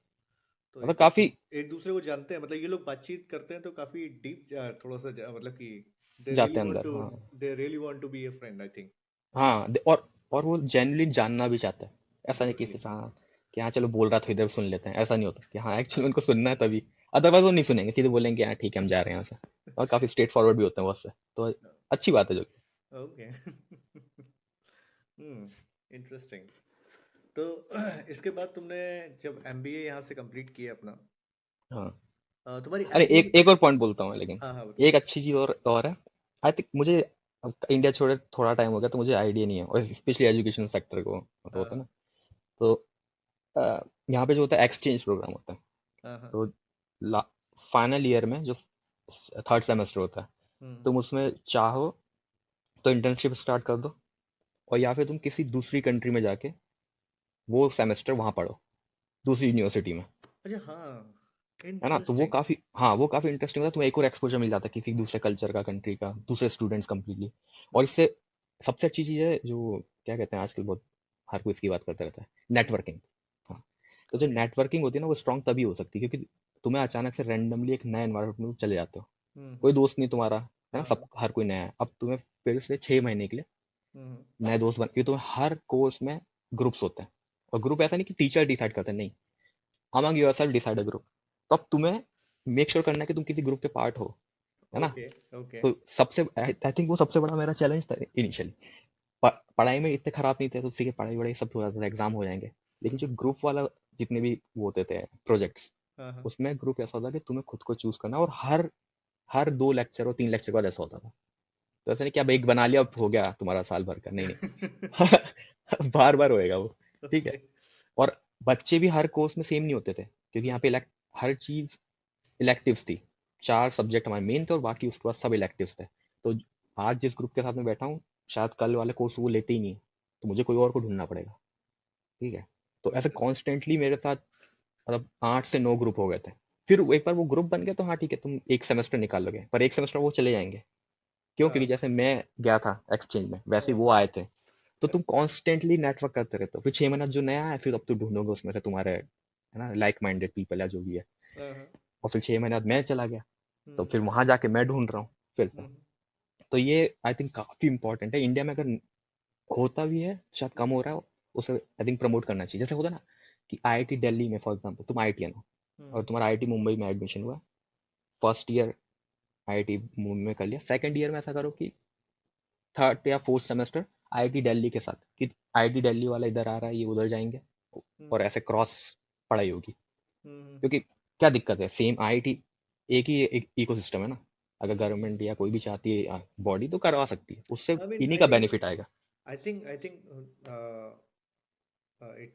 तो मतलब काफी। एक दूसरे को जानते हैं, मतलब ये लोग बातचीत करते हैं तो काफी डीप, थोड़ा सा मतलब कि जाते हैं अंदर, हाँ। They really want to be a friend I think. हाँ और वो जेन्युइनली जानना भी चाहता है। ऐसा नहीं कि एग्जैक्टली। सिर्फ हाँ कि हाँ चलो बोल रहा था इधर सुन लेते हैं, ऐसा नहीं होता कि हाँ एक्चुअली उनको सुनना है तभी। अदरवाइज वो नहीं सुनेंगे, सीधे बोलेंगे हाँ ठीक है हम जा रहे हैं यहाँ से। और काफी स्ट्रेट फॉरवर्ड भी होते हैं बहुत से, तो अच्छी बात है जो कि। ओके। हम्म, इंटरेस्टिंग। तो इसके बाद तुमने जब एमबीए यहाँ से कंप्लीट किया अपना, हाँ। तुम्हारी अरे एमबीए एक एक और पॉइंट बोलता हूँ मैं, लेकिन हाँ हाँ बताओ। एक अच्छी चीज और है। आई थिंक मुझे अब इंडिया छोड़े थोड़ा टाइम हो गया तो मुझे आइडिया नहीं है, और स्पेशली एजुकेशन सेक्टर को तो हाँ होता है हाँ ना। तो यहाँ पे जो होता है एक्सचेंज प्रोग्राम होता है। हाँ हाँ। तो फाइनल ईयर में जो थर्ड सेमेस्टर होता है, हम्म। तुम उसमें चाहो तो इंटर्नशिप स्टार्ट कर दो, और या फिर तुम किसी दूसरी कंट्री में जाके वो सेमेस्टर वहां पढ़ो, दूसरी यूनिवर्सिटी में। अच्छा हाँ, है ना, तो वो इंटरेस्टिंग। काफी, हाँ वो काफी इंटरेस्टिंग होता है। तुम्हें एक और एक्सपोजर मिल जाता है किसी दूसरे कल्चर का, कंट्री का, दूसरे स्टूडेंट्स कंप्लीटली। और इससे सबसे अच्छी चीज है जो, क्या कहते हैं आजकल बहुत हर कोई इसकी बात करता रहता है, नेटवर्किंग। हाँ। तो जो ओके। नेटवर्किंग होती है ना वो स्ट्रांग तभी हो सकती है क्योंकि तुम्हें अचानक से रैंडमली एक नए एनवायरनमेंट में चले जाते हो। कोई हम्म। दोस्त नहीं तुम्हारा, है ना, हाँ सब हाँ। हर कोई नया है। अब तुम्हें फिर से 6 महीने के लिए हम्म। नए दोस्त बन, क्योंकि तुम्हें हर कोर्स में ग्रुप्स होते हैं। और ग्रुप ऐसा नहीं कि टीचर डिसाइड करते हैं, नहीं, among your self decide a group. तो अब तुम्हें मेक श्योर करना है कि तुम किसी ग्रुप के पार्ट हो, है ना। Okay okay. तो सबसे आई थिंक वो सबसे बड़ा मेरा चैलेंज था इनिशियली। पढ़ाई में इतने खराब नहीं थे तो ठीक है, पढ़ाई वढ़ाई सब हो जाता था, एग्जाम हो जाएंगे। लेकिन जो हम्म। ग्रुप वाला, जितने भी वो होते थे प्रोजेक्ट्स, हाँ हाँ। उसमें ग्रुप ऐसा होता था कि तुम्हें खुद को चूज करना, और हर हर 2 लेक्चर और 3 लेक्चर बाद ऐसा होता था। तो ऐसा नहीं कि अब एक बना लिया अब हो गया तुम्हारा साल भर का, नहीं नहीं। बार बार होएगा वो। ठीक है। ओके। और बच्चे भी हर कोर्स में सेम नहीं होते थे, क्योंकि यहाँ पे हर चीज इलेक्टिव्स थी। 4 सब्जेक्ट हमारे मेन थे और बाकी उसके बाद सब इलेक्टिव्स थे। तो आज जिस ग्रुप के साथ मैं बैठा हूँ, शायद कल वाले कोर्स वो लेते ही नहीं है, तो मुझे कोई और को ढूंढना पड़ेगा। ठीक है। तो ऐसे इंटरेस्टिंग। कॉन्स्टेंटली मेरे साथ मतलब 8 से 9 ग्रुप हो गए थे। फिर एक बार वो ग्रुप बन गया तो हाँ ठीक है, तुम एक सेमेस्टर निकाल लोगे, पर एक सेमेस्टर वो चले जाएंगे। क्यों? हाँ क्योंकि जैसे मैं गया था एक्सचेंज में, वैसे ही हाँ वो आए थे। तो तुम कॉन्स्टेंटली नेटवर्क करते रहते हो, फिर 6 महीना जो नया है, फिर अब तुम ढूंढोगे उसमें से तुम्हारे, है ना, लाइक माइंडेड पीपल या जो भी है। हाँ हाँ। और फिर 6 महीने बाद मैं चला गया, तो हम्म फिर वहां जाके मैं ढूंढ रहा हूँ फिर से। हम्म तो ये आई थिंक काफी इंपॉर्टेंट है। इंडिया में अगर होता भी है, शायद कम हो रहा है, उसे आई थिंक प्रमोट करना चाहिए। जैसे होता है ना कि आईआईटी दिल्ली में फॉर एग्जांपल तुम आईआईटीएन हो, और हम्म तुम्हारा आईआईटी मुंबई में एडमिशन हुआ, फर्स्ट ईयर आईआईटी मुंबई में कर लिया, सेकंड ईयर में ऐसा करो कि थर्ड या फोर्थ सेमेस्टर आईआईटी दिल्ली के साथ, कि आईआईटी दिल्ली वाला इधर आ रहा है, ये उधर जाएंगे, और हम्म ऐसे क्रॉस पढ़ाई होगी। हम्म। क्योंकि क्या दिक्कत है, सेम आईआईटी एक ही एक इकोसिस्टम है ना। अगर गवर्नमेंट या कोई भी चाहती है बॉडी तो करवा सकती है, उससे आई मीन इन्हीं आई का थिंक बेनिफिट आएगा। आई थिंक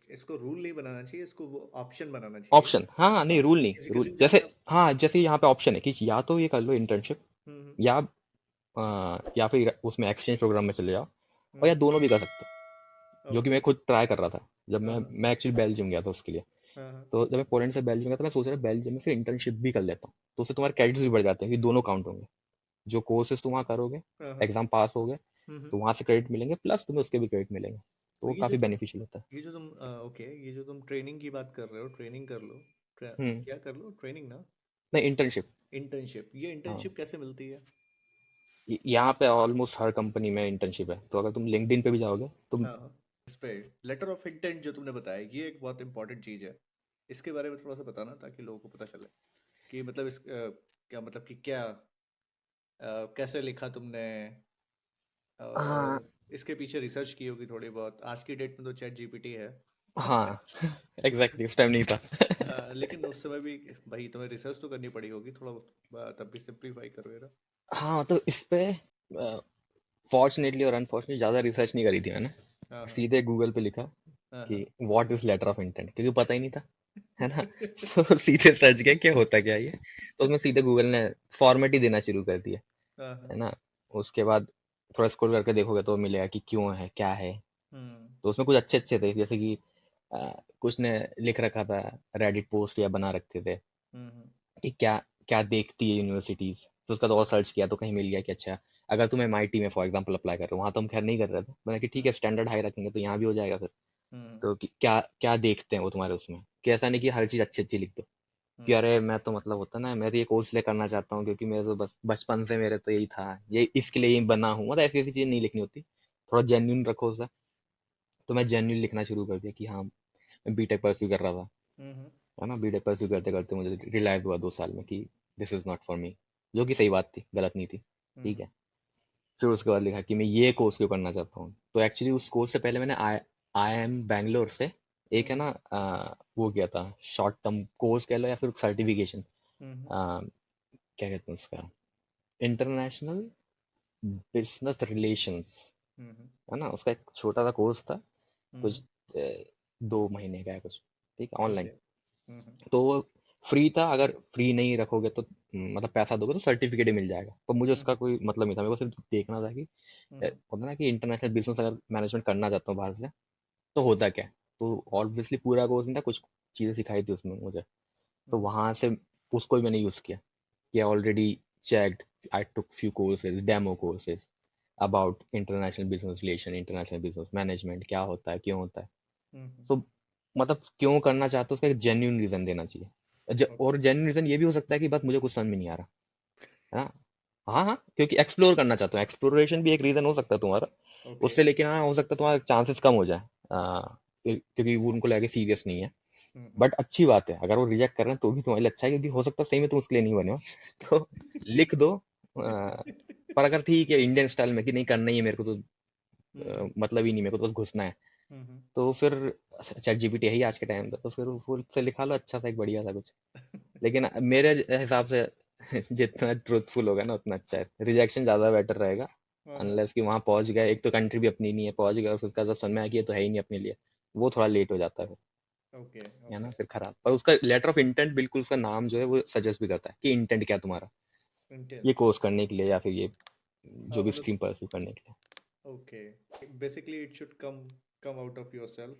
इसको रूल नहीं बनाना चाहिए, इसको वो ऑप्शन बनाना चाहिए। ऑप्शन, हाँ हाँ, नहीं रूल नहीं, किसी रूल किसी जैसे, जगह आप। हाँ जैसे यहाँ पे ऑप्शन है कि या तो ये कर लो इंटर्नशिप, हम्म या या फिर उसमें एक्सचेंज प्रोग्राम में चले जाओ, और या हम्म। दोनों भी कर सकते हो, जो कि ओके। मैं खुद ट्राई कर रहा था जब हाँ मैं हाँ मैं एक्चुअली बेल्जियम गया था उसके लिए। हाँ हाँ तो जब मैं पोलैंड से बेल्जियम गया था, मैं सोच रहा बेल्जियम में फिर इंटर्नशिप भी कर लेता हूँ, तो उससे तुम्हारे क्रेडिट्स भी बढ़ जाते हैं कि दोनों काउंट होंगे। जो कोर्सेज तुम वहाँ करोगे, हाँ हाँ। एग्जाम पास हो गए, हम्म। तो वहाँ से क्रेडिट मिलेंगे, प्लस तुम्हें उसके भी क्रेडिट मिलेंगे, तो तो वो काफ़ी बेनिफिशियल होता है। ये जो तुम ओके, ये जो तुम ट्रेनिंग की बात कर रहे हो, ट्रेनिंग कर लो। हम्म। क्या कर लो, ट्रेनिंग ना? नहीं, इंटर्नशिप। इंटर्नशिप, ये हाँ, इंटर्नशिप कैसे मिलती है? यहाँ पे ऑलमोस्ट हर कंपनी में इंटर्नशिप है, तो अगर तुम लिंक्डइन पे भी जाओगे तुम। हाँ हाँ। इस पे लेटर ऑफ इंटेंट जो तुमने बताया, ये एक बहुत इंपॉर्टेंट चीज़ है। इसके बारे में थोड़ा सा बताना ताकि लोगों को पता चले कि मतलब क्या मतलब कि क्या कैसे लिखा तुमने, हाँ और इसके पीछे रिसर्च की होगी थोड़ी बहुत। आज की डेट में तो चैट जीपीटी है। हाँ। एग्जैक्टली, उस टाइम नहीं था। लेकिन उस समय भी भाई तुम्हें रिसर्च तो करनी पड़ी होगी थोड़ा बहुत, तब भी सिंप्लीफाई करो यार। हाँ तो इस पे फॉर्चुनेटली और अनफॉर्चुनेटली ज़्यादा रिसर्च नहीं करी थी मैंने। हाँ हाँ सीधे गूगल पे लिखा हाँ कि हाँ। What is letter of intent, क्योंकि पता ही नहीं था, है ना। तो सीधे सर्च किया क्या होता क्या ये, तो उसमें सीधे गूगल ने फॉर्मेट ही देना शुरू कर दिया, हाँ हाँ। है ना। उसके बाद थोड़ा स्क्रॉल करके देखोगे तो मिलेगा कि क्यों है, क्या है, हम्म। तो उसमें कुछ अच्छे अच्छे थे, जैसे कि कुछ ने लिख रखा था, रेडिट पोस्ट या बना रखे थे हम्म। कि क्या क्या देखती है यूनिवर्सिटीज। तो उसका तो और सर्च किया तो कहीं मिल गया कि अच्छा, अगर तुम एमआईटी में फॉर एग्जांपल अप्लाई कर रहे हो, वहां तो हम खैर नहीं कर रहे थे, मैंने कि ठीक है, स्टैंडर्ड हाई रखेंगे तो यहाँ भी हो जाएगा फिर। हम्म। तो क्या क्या देखते हैं वो तुम्हारे उसमें, कि ऐसा नहीं कि हर चीज अच्छी अच्छी लिख दो, कि हम्म। अरे मैं तो मतलब होता ना, मैं तो ये कोर्स ले करना चाहता हूँ क्योंकि मेरे तो बस बचपन से मेरे तो यही था, ये इसके लिए ही बना हूँ, मतलब ऐसी ऐसी चीजें नहीं लिखनी होती, थोड़ा जेन्यून रखो उसे। तो मैं जेन्यून लिखना शुरू कर दिया कि हाँ, मैं बीटेक परस्यू कर रहा था, हम्म। है ना। बीटेक परस्यू करते करते मुझे रियलाइज हुआ 2 साल में कि this is not for me, जो कि सही बात थी, गलत नहीं थी। ठीक हम्म। है। फिर उसके बाद लिखा कि मैं ये कोर्स क्यों करना चाहता हूँ। तो एक्चुअली उस कोर्स से पहले मैंने आई एम बैंगलोर से एक है हम्म। ना, वो किया था, शॉर्ट टर्म कोर्स कह लो या फिर सर्टिफिकेशन, हम्म। क्या कहते हैं उसका, इंटरनेशनल बिजनेस रिलेशंस, हम्म। है ना। उसका एक छोटा सा कोर्स था, हम्म। कुछ 2 महीने का है कुछ, ठीक है, ऑनलाइन। ओके। हम्म। तो वो फ्री था, अगर फ्री नहीं रखोगे तो मतलब पैसा दोगे तो सर्टिफिकेट ही मिल जाएगा, पर मुझे उसका हम्म। कोई मतलब नहीं था, मेरे को सिर्फ देखना था कि हम्म। होता ना कि इंटरनेशनल बिजनेस अगर मैनेजमेंट करना चाहता हूँ बाहर से, तो होता क्या है। तो ऑब्वियसली पूरा कोर्स नहीं था, कुछ चीज़ें सिखाई थी उसमें मुझे, तो हम्म। वहां से उसको ही मैंने यूज़ किया कि already checked, I took few courses, demo courses about international business relation, international business management क्या होता है, क्यों होता है। हम्म। तो मतलब क्यों करना चाहते हो उसका एक जेन्यून रीजन देना चाहिए। और ओके। जेन्यून रीजन ये भी हो सकता है कि बस मुझे कुछ समझ में नहीं आ रहा, है ना। हाँ हाँ, क्योंकि एक्सप्लोर करना चाहता हूँ, एक्सप्लोरेशन भी एक रीजन हो सकता है तुम्हारा ओके। उससे, लेकिन हाँ हो सकता है तुम्हारा चांसेस कम हो जाए, क्योंकि वो उनको लगे सीरियस नहीं है। हम्म। बट अच्छी बात है, अगर वो रिजेक्ट कर रहे हैं तो भी तुम्हारे लिए अच्छा है, क्योंकि हो सकता है सही में तुम उसके लिए नहीं बने हो। तो लिख दो, पर अगर ठीक है इंडियन स्टाइल में कि नहीं करना ही है मेरे को, तो हम्म। मतलब ही नहीं, मेरे को तो बस घुसना है, हम्म। तो फिर चैट जीपीटी है ही आज के टाइम पे, तो फिर फुल से लिखा लो अच्छा सा एक बढ़िया सा कुछ। लेकिन मेरे हिसाब से जितना ट्रूथफुल होगा ना उतना अच्छा है, रिजेक्शन ज्यादा बेटर रहेगा। हाँ। अनलेस कि वहां पहुंच गए, एक तो कंट्री भी अपनी नहीं है, पहुंच गए और फिर उसका जब समझ में आ गया ये तो है ही नहीं अपने लिए, वो थोड़ा लेट हो जाता है फिर, ओके। है ओके। ना, फिर खराब। पर उसका लेटर ऑफ इंटेंट बिल्कुल उसका नाम जो है वो सजेस्ट भी करता है कि इंटेंट क्या है तुम्हारा, ये इंटेंट। कोर्स करने के लिए या फिर ये हाँ जो भी मतलब। स्ट्रीम परस्यू करने के लिए। Okay. Basically it should come come out of yourself.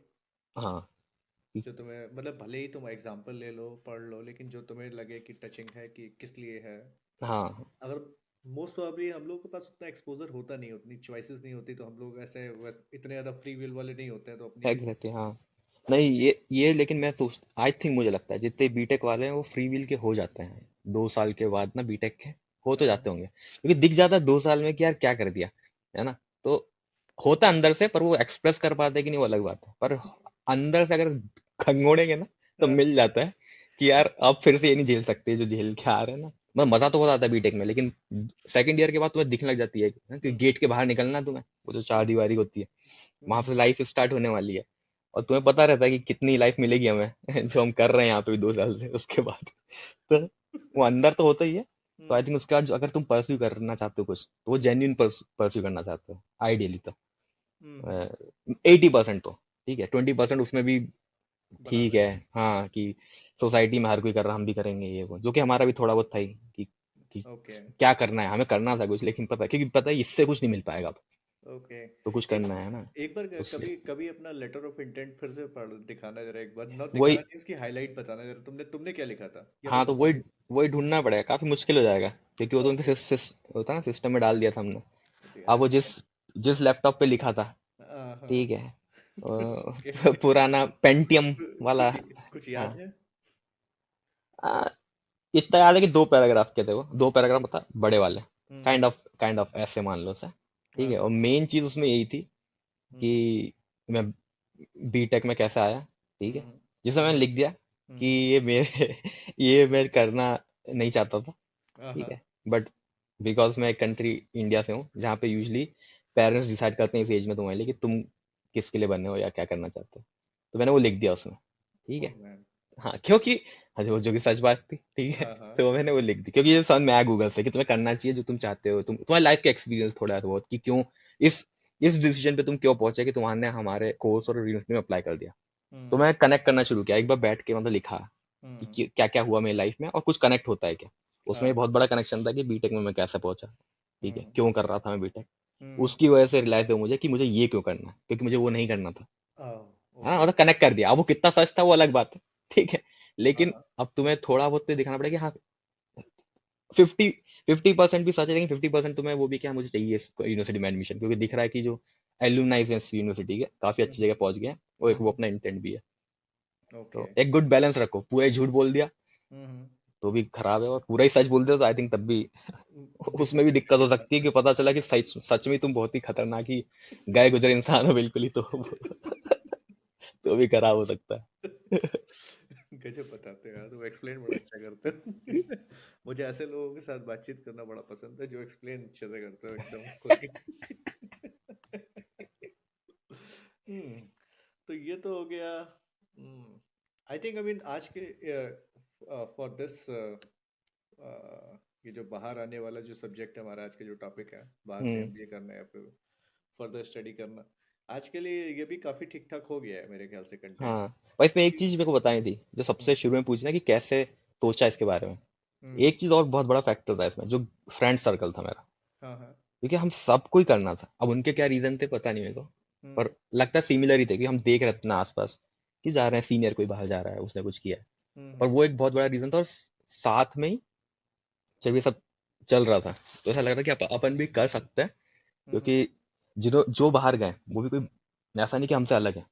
हाँ जो तुम्हें मतलब भले ही तुम एग्जांपल ले लो पढ़ लो, लेकिन जो तुम्हें लगे कि टचिंग है कि किस लिए है। हाँ अगर मोस्ट प्रोबेबली हम लोगों के पास उतना एक्सपोजर होता नहीं, उतनी चॉइसेस नहीं होती, तो हम लोग ऐसे इतने ज़्यादा फ्री विल वाले नहीं होते हैं, तो अपनी। एग्जैक्टली हाँ। नहीं ये लेकिन मैं सोच, आई थिंक मुझे लगता है जितने बीटेक वाले हैं वो फ्री विल के हो जाते हैं 2 साल के बाद ना, बीटेक के हो तो जाते होंगे, क्योंकि दिख जाता है 2 साल में कि यार क्या कर दिया, है ना। तो होता है अंदर से, पर वो एक्सप्रेस कर पाते कि नहीं वो अलग बात है, पर अंदर से अगर खंगोड़ेंगे ना तो मिल जाता है कि यार अब फिर से ये नहीं झेल सकते जो झेल के आ रहे हैं ना। मतलब मजा तो बहुत आता है बीटेक में, लेकिन सेकंड ईयर के बाद तुम्हें दिखने लग जाती है कि गेट के बाहर निकलना है तुम्हें, वो जो चार दीवारी होती है, वहां से लाइफ स्टार्ट होने वाली है, और तुम्हें पता रहता है कि कितनी लाइफ मिलेगी हमें जो हम कर रहे हैं यहाँ पे भी 2 साल से उसके बाद। तो वो अंदर तो होता ही है। तो आई थिंक उसके बाद अगर तुम परस्यू करना चाहते हो कुछ, तो वो जेन्यून परस्यू करना चाहते हो आइडियली, तो 80% तो ठीक है, 20% उसमें भी बना ठीक है। सकते हाँ कि सोसाइटी में हर कोई कर रहा हम भी करेंगे ये वो, जो कि हमारा भी थोड़ा बहुत था ही कि हैं। ओके। क्या करना है, हमें करना था कुछ, लेकिन पता है क्योंकि पता है इससे कुछ नहीं मिल पाएगा अब, ओके। तो कुछ एक करना है ना, एक बार उससे। कभी कभी अपना लेटर ऑफ इंटेंट फिर से पढ़ दिखाना जरा, एक बार ना वही, दिखाना नहीं, उसकी हाईलाइट बताना जरा, तुमने तुमने क्या लिखा था, या मैं हाँ तो बताऊं। वही वही ढूंढना पड़ेगा, काफी मुश्किल हो जाएगा, क्योंकि वो तो उनके ओके। होता है ना, सिस्टम में डाल दिया था हमने। तो अब यार वो मैं। जिस जिस लैपटॉप पे लिखा था, हाँ। ठीक है, ओके। पुराना पेंटियम वाला। कुछ कुछ हाँ, याद है। आ, इतना याद है कि 2 पैराग्राफ के थे वो, 2 पैराग्राफ बता, बड़े वाले, हम्म। काइंड ऑफ ऐसे मान लो सर। ठीक हाँ है, हाँ। और मेन चीज उसमें यही थी कि हम्म। मैं बीटेक में कैसे आया, ठीक है, हम्म। जिसमें मैंने लिख दिया कि हम्म। ये मेरे ये मैं करना नहीं चाहता था, हाँ ठीक हाँ। है। बट बिकॉज मैं एक कंट्री इंडिया से हूँ जहाँ पे यूजली पेरेंट्स डिसाइड करते हैं इस एज में तुम्हारे लिए कि तुम किसके लिए बने हो या क्या करना चाहते हो, तो मैंने वो लिख दिया उसमें, ठीक ओह है। मैन। हाँ क्योंकि, हाँ वो जो कि सच बात थी, ठीक है। हाँ हाँ। तो मैंने वो लिख दी क्योंकि ये समझ में आया गूगल से कि तुम्हें करना चाहिए जो तुम चाहते हो, तुम्हारी लाइफ का एक्सपीरियंस थोड़ा है बहुत कि क्यों इस इस डिसीजन पे तुम क्यों पहुंचे कि तुमने हमारे कोर्स और यूनिवर्सिटी में अप्लाई कर दिया। तो हम्म। मैं कनेक्ट करना शुरू किया, एक बार बैठ के मतलब लिखा हम्म। कि क्या क्या हुआ मेरी लाइफ में और कुछ कनेक्ट होता है क्या। उसमें हाँ। एक बहुत बड़ा कनेक्शन था कि बीटेक में मैं कैसे पहुंचा, ठीक है, हम्म। क्यों कर रहा था मैं बीटेक। हम्म। उसकी वजह से रियलाइज हुआ मुझे कि मुझे ये क्यों करना है, क्योंकि मुझे वो नहीं करना था। है ना, ओके। मतलब कनेक्ट कर दिया। अब वो कितना सच था वो अलग बात है, ठीक है, लेकिन हाँ। अब तुम्हें थोड़ा बहुत तो दिखाना पड़ेगा कि हाँ 50% भी सच है, लेकिन 50% तुम्हें वो भी क्या मुझे चाहिए इस यूनिवर्सिटी में एडमिशन, क्योंकि दिख रहा है कि जो एलुमनाइज है इस यूनिवर्सिटी के काफी अच्छी जगह पहुंच गए हैं, वो एक वो अपना इंटेंट भी है। ओके। तो एक गुड बैलेंस रखो, पूरा ही झूठ बोल दिया हम्म। तो भी खराब है, और पूरा ही सच बोल दिया तो आई थिंक तब भी उसमें भी दिक्कत डिफिकल्टी हो आ सकती है कि पता चला कि सच सच में तुम बहुत ही खतरनाक ही गए गुजरे इंसान हो बिल्कुल ही, तो तो भी खराब हो सकता है। गजब बताते हो यार, तुम एक्सप्लेन बड़ा अच्छा करते हो। मुझे ऐसे लोगों के साथ बातचीत करना बड़ा पसंद है जो एक्सप्लेन अच्छे से करते हो एकदम खुल के। हम्म। तो ये तो हो गया। आई थिंक आई मीन आज के फॉर दिस ये जो बाहर आने वाला जो सब्जेक्ट है हमारा आज का जो टॉपिक है, बाहर से हम्म। एमबीए करना या फिर फर्दर स्टडी करना, आज के लिए ये भी काफी ठीक ठाक हो गया है मेरे ख्याल से कंटेंट। हाँ, और इसमें एक क्योंकि चीज मेरे को बतानी थी जो सबसे हम्म। शुरू में पूछना कि कैसे सोचा इसके बारे में। हम्म। एक चीज और बहुत बड़ा फैक्टर था इसमें, जो फ्रेंड सर्कल था मेरा, हाँ हाँ। क्योंकि हम सबको ही करना था। अब उनके क्या रीजन थे पता नहीं मेरे को, हम्म। पर लगता सिमिलर ही थे कि हम देख रहे थे अपना आसपास कि जा रहे हैं, सीनियर कोई बाहर जा रहा है, उसने कुछ किया है। पर हम्म। वो एक बहुत बड़ा रीजन था, और साथ में ही जब ये सब चल रहा था तो ऐसा लग रहा था कि अपन भी कर सकते हैं, हम्म। क्योंकि जो जो बाहर गए वो भी कोई ऐसा नहीं कि हमसे अलग है,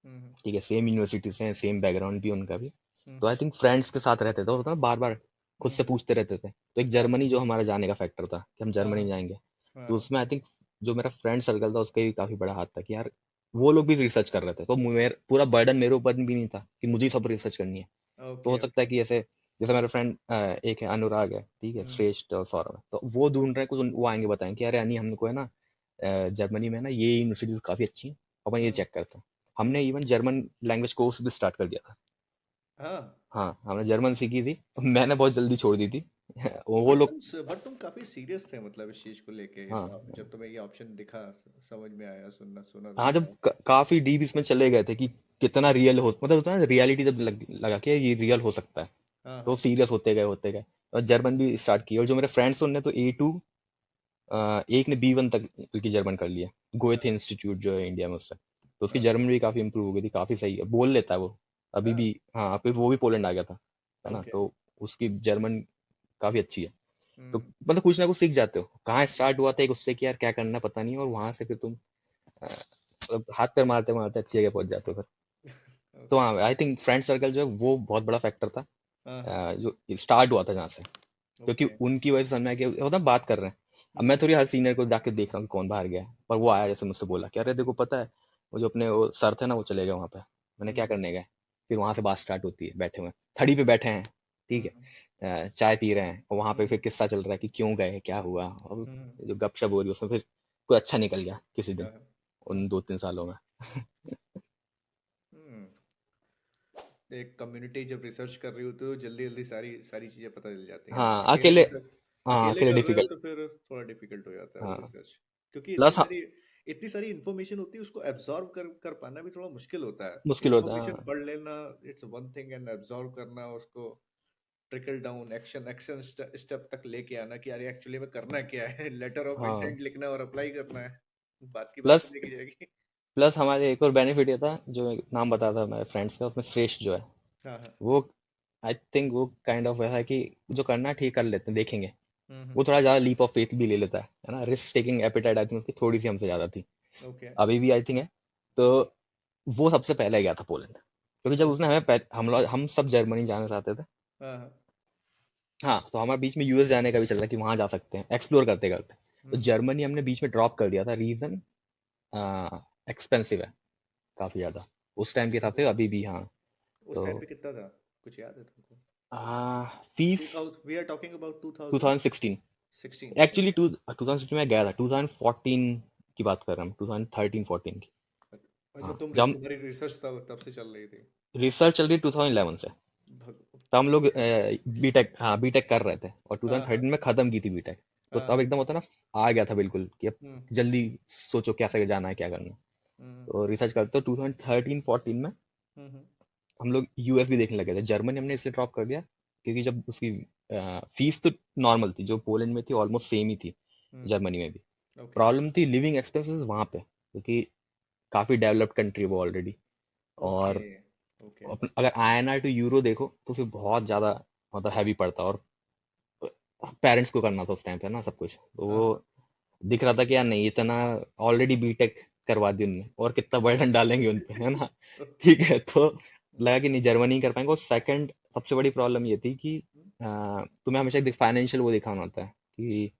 हम्म। ठीक है, सेम यूनिवर्सिटी से हैं, सेम बैकग्राउंड भी उनका भी। तो हम्म। आई थिंक फ्रेंड्स के साथ रहते थे, और होता ना बार बार खुद से हम्म। पूछते रहते थे, तो एक हाँ जर्मनी जो हमारा जाने का फैक्टर था कि हम हाँ जर्मनी हाँ जाएंगे, तो हाँ। उसमें आई थिंक जो मेरा फ्रेंड सर्कल था उसका भी काफी बड़ा हाथ था कि यार वो लोग भी रिसर्च कर रहे थे, तो मेरा पूरा बर्डन मेरे ऊपर भी नहीं था कि मुझे ही सब रिसर्च करनी है। तो हो ओके सकता ओके। है कि ऐसे, जैसे मेरा फ्रेंड एक है अनुराग है, ठीक है, हम्म। श्रेष्ठ और सौरभ है, तो वो ढूंढ रहे हैं कुछ, वो आएंगे बताएं कि अरे यानी हमको है ना जर्मनी में ना ये यूनिवर्सिटीज काफी अच्छी है, अपन ये हम्म। चेक करते हैं। हमने इवन जर्मन लैंग्वेज कोर्स भी स्टार्ट कर दिया था। हाँ। हाँ, हमने जर्मन सीखी थी, मैंने बहुत जल्दी छोड़ दी थी। वो बट लोग, तुम काफी सीरियस थे मतलब इस चीज को लेके, हाँ जब तुम्हें ये ऑप्शन दिखा, समझ में आया, सुनना सुना हाँ, जब तुमने। काफी डीप इसमें चले गए थे कि कितना रियल हो, मतलब होता है ना रियलिटी, जब लगा कि ये रियल हो सकता है, हाँ तो हाँ। सीरियस होते गए होते गए। और जर्मन भी स्टार्ट की, और जो मेरे फ्रेंड्स उनने तो A2, एक ने B1 तक बल्कि जर्मन कर लिया, गोएथे हाँ। इंस्टीट्यूट जो है इंडिया में उससे। तो उसकी ओके। जर्मन भी काफी इंप्रूव हो गई थी, काफी सही है, बोल लेता है वो अभी हाँ। भी। हाँ, अभी वो भी पोलैंड आ गया था, है ना, ओके। तो उसकी जर्मन काफी अच्छी है। तो हम्म। मतलब कुछ ना कुछ सीख जाते हो। कहाँ स्टार्ट हुआ था एक उससे कि यार क्या करना पता नहीं, और वहां से फिर तुम मतलब हाथ पैर मारते मारते अच्छी जगह पहुंच जाते हो फिर। तो ओके। हाँ, आई थिंक फ्रेंड सर्कल जो है वो बहुत बड़ा फैक्टर था, हाँ हाँ। जो स्टार्ट हुआ था जहाँ से, क्योंकि ओके। उनकी वजह से समझ में आया कि होता बात कर रहे हैं। अब मैं हम्म। थोड़ी हर सीनियर को जाके देख रहा हूँ कि कौन बाहर गया है, पर वो आया जैसे मुझसे बोला कि अरे देखो पता है, वो जो अपने वो सर थे ना वो चले गए वहाँ पे। मैंने क्या हम्म। करने गए? फिर वहां से बात स्टार्ट होती है, बैठे हुए हैं, थड़ी पे बैठे हैं, ठीक हम्म। है, चाय पी रहे हैं, और वहां पे हम्म। फिर किस्सा चल रहा है कि क्यों गए, क्या हुआ, और हम्म। जो गपशप हो रही है उसमें फिर कोई अच्छा निकल गया किसी दिन, हाँ हाँ। उन 2-3 सालों में। हम्म। एक कम्युनिटी जब रिसर्च कर रही होती है तो जल्दी जल्दी सारी सारी चीजें पता चल जाती हैं। हाँ अकेले अकेले, रिसर्च, हाँ अकेले अकेले कर रहे हो डिफिकल्ट। तो फिर थोड़ा डिफिकल्ट हो जाता है वो हाँ, रिसर्च, क्योंकि प्लस इतनी सारी इन्फॉर्मेशन होती है, उसको एब्जॉर्व कर पाना भी थोड़ा मुश्किल होता है। मुश्किल होता है, इन्फॉर्मेशन हाँ। पढ़ लेना it's one thing, and absorb करना उसको, trickle down action action step तक लेके आना कि अरे एक्चुअली में करना क्या है। लेटर ऑफ हाँ, इंटेंट लिखना है और अप्लाई करना है, बात की बात प्लस तो देखी जाएगी। प्लस हमारे एक और बेनिफिट ये था, जो एक नाम बताया था मेरे फ्रेंड्स का, उसमें श्रेष्ठ जो है, हाँ हाँ। वो आई थिंक वो काइंड ऑफ ऐसा है कि जो करना है ठीक कर लेते हैं, देखेंगे। हम्म। वो थोड़ा ज्यादा लीप ऑफ फेथ भी ले लेता है ना, risk taking appetite I think उसकी थोड़ी सी हमसे ज्यादा थी, ओके। अभी भी आई थिंक है। तो वो सबसे पहले गया था पोलैंड, क्योंकि जब उसने ओके। हमें हम सब जर्मनी जाना चाहते थे। हाँ हाँ। हाँ, तो हमारे बीच में यूएस जाने का भी चल रहा है कि वहां जा सकते हैं एक्सप्लोर करते करते। तो हम्म। जर्मनी हमने बीच में ड्रॉप कर दिया था, रीजन एक्सपेंसिव है काफी ज्यादा, उस टाइम के हिसाब से एक्सपेंसिव। अभी भी, हाँ। उस तो टाइम पे कितना था, कुछ याद है तुमको? Fees 2000, we are talking about 2016, 2016। Actually 2016 में गया था, 2014 की बात कर रहा हूँ, 2013-14 की। अच्छा, हाँ, जब तुम्हारी रिसर्च तब तब से चल रही थी। रिसर्च चल रही 2011 से, तब हम लोग ठीक है। बीटेक, हाँ बीटेक कर रहे थे, और हाँ हाँ 2013 में खत्म की थी बीटेक। तो हाँ तब हाँ। एकदम होता ना, आ गया था बिल्कुल कि अब हम्म। जल्दी सोचो कैसे जाना है, क्या करना है। हम्म। तो रिसर्च करते, तो 2013-14 में हम्म। हम लोग यूएस भी देखने लगे थे। जर्मनी हमने इसलिए ड्रॉप कर दिया क्योंकि जब उसकी फीस तो नॉर्मल थी, जो पोलैंड में थी ऑलमोस्ट सेम ही थी हम्म। जर्मनी में भी। ओके। प्रॉब्लम थी लिविंग एक्सपेंसेस वहाँ पे, क्योंकि काफ़ी डेवलप्ड कंट्री है वो ऑलरेडी। ओके। और ओके। अगर INR टू यूरो देखो तो फिर बहुत ज़्यादा मतलब हैवी पड़ता, और पेरेंट्स को करना था उस टाइम पे ना सब कुछ, तो हाँ वो हाँ। दिख रहा था कि यार नहीं, इतना ऑलरेडी बीटेक करवा दी उनने, और कितना बर्डन डालेंगे उन पे, है ना। ठीक है, तो लगा कि नहीं, जर्मनी कर पाएंगे। और सेकंड सबसे बड़ी प्रॉब्लम ये थी कि तुम्हें हमेशा फाइनेंशियल वो दिखाना होता है कि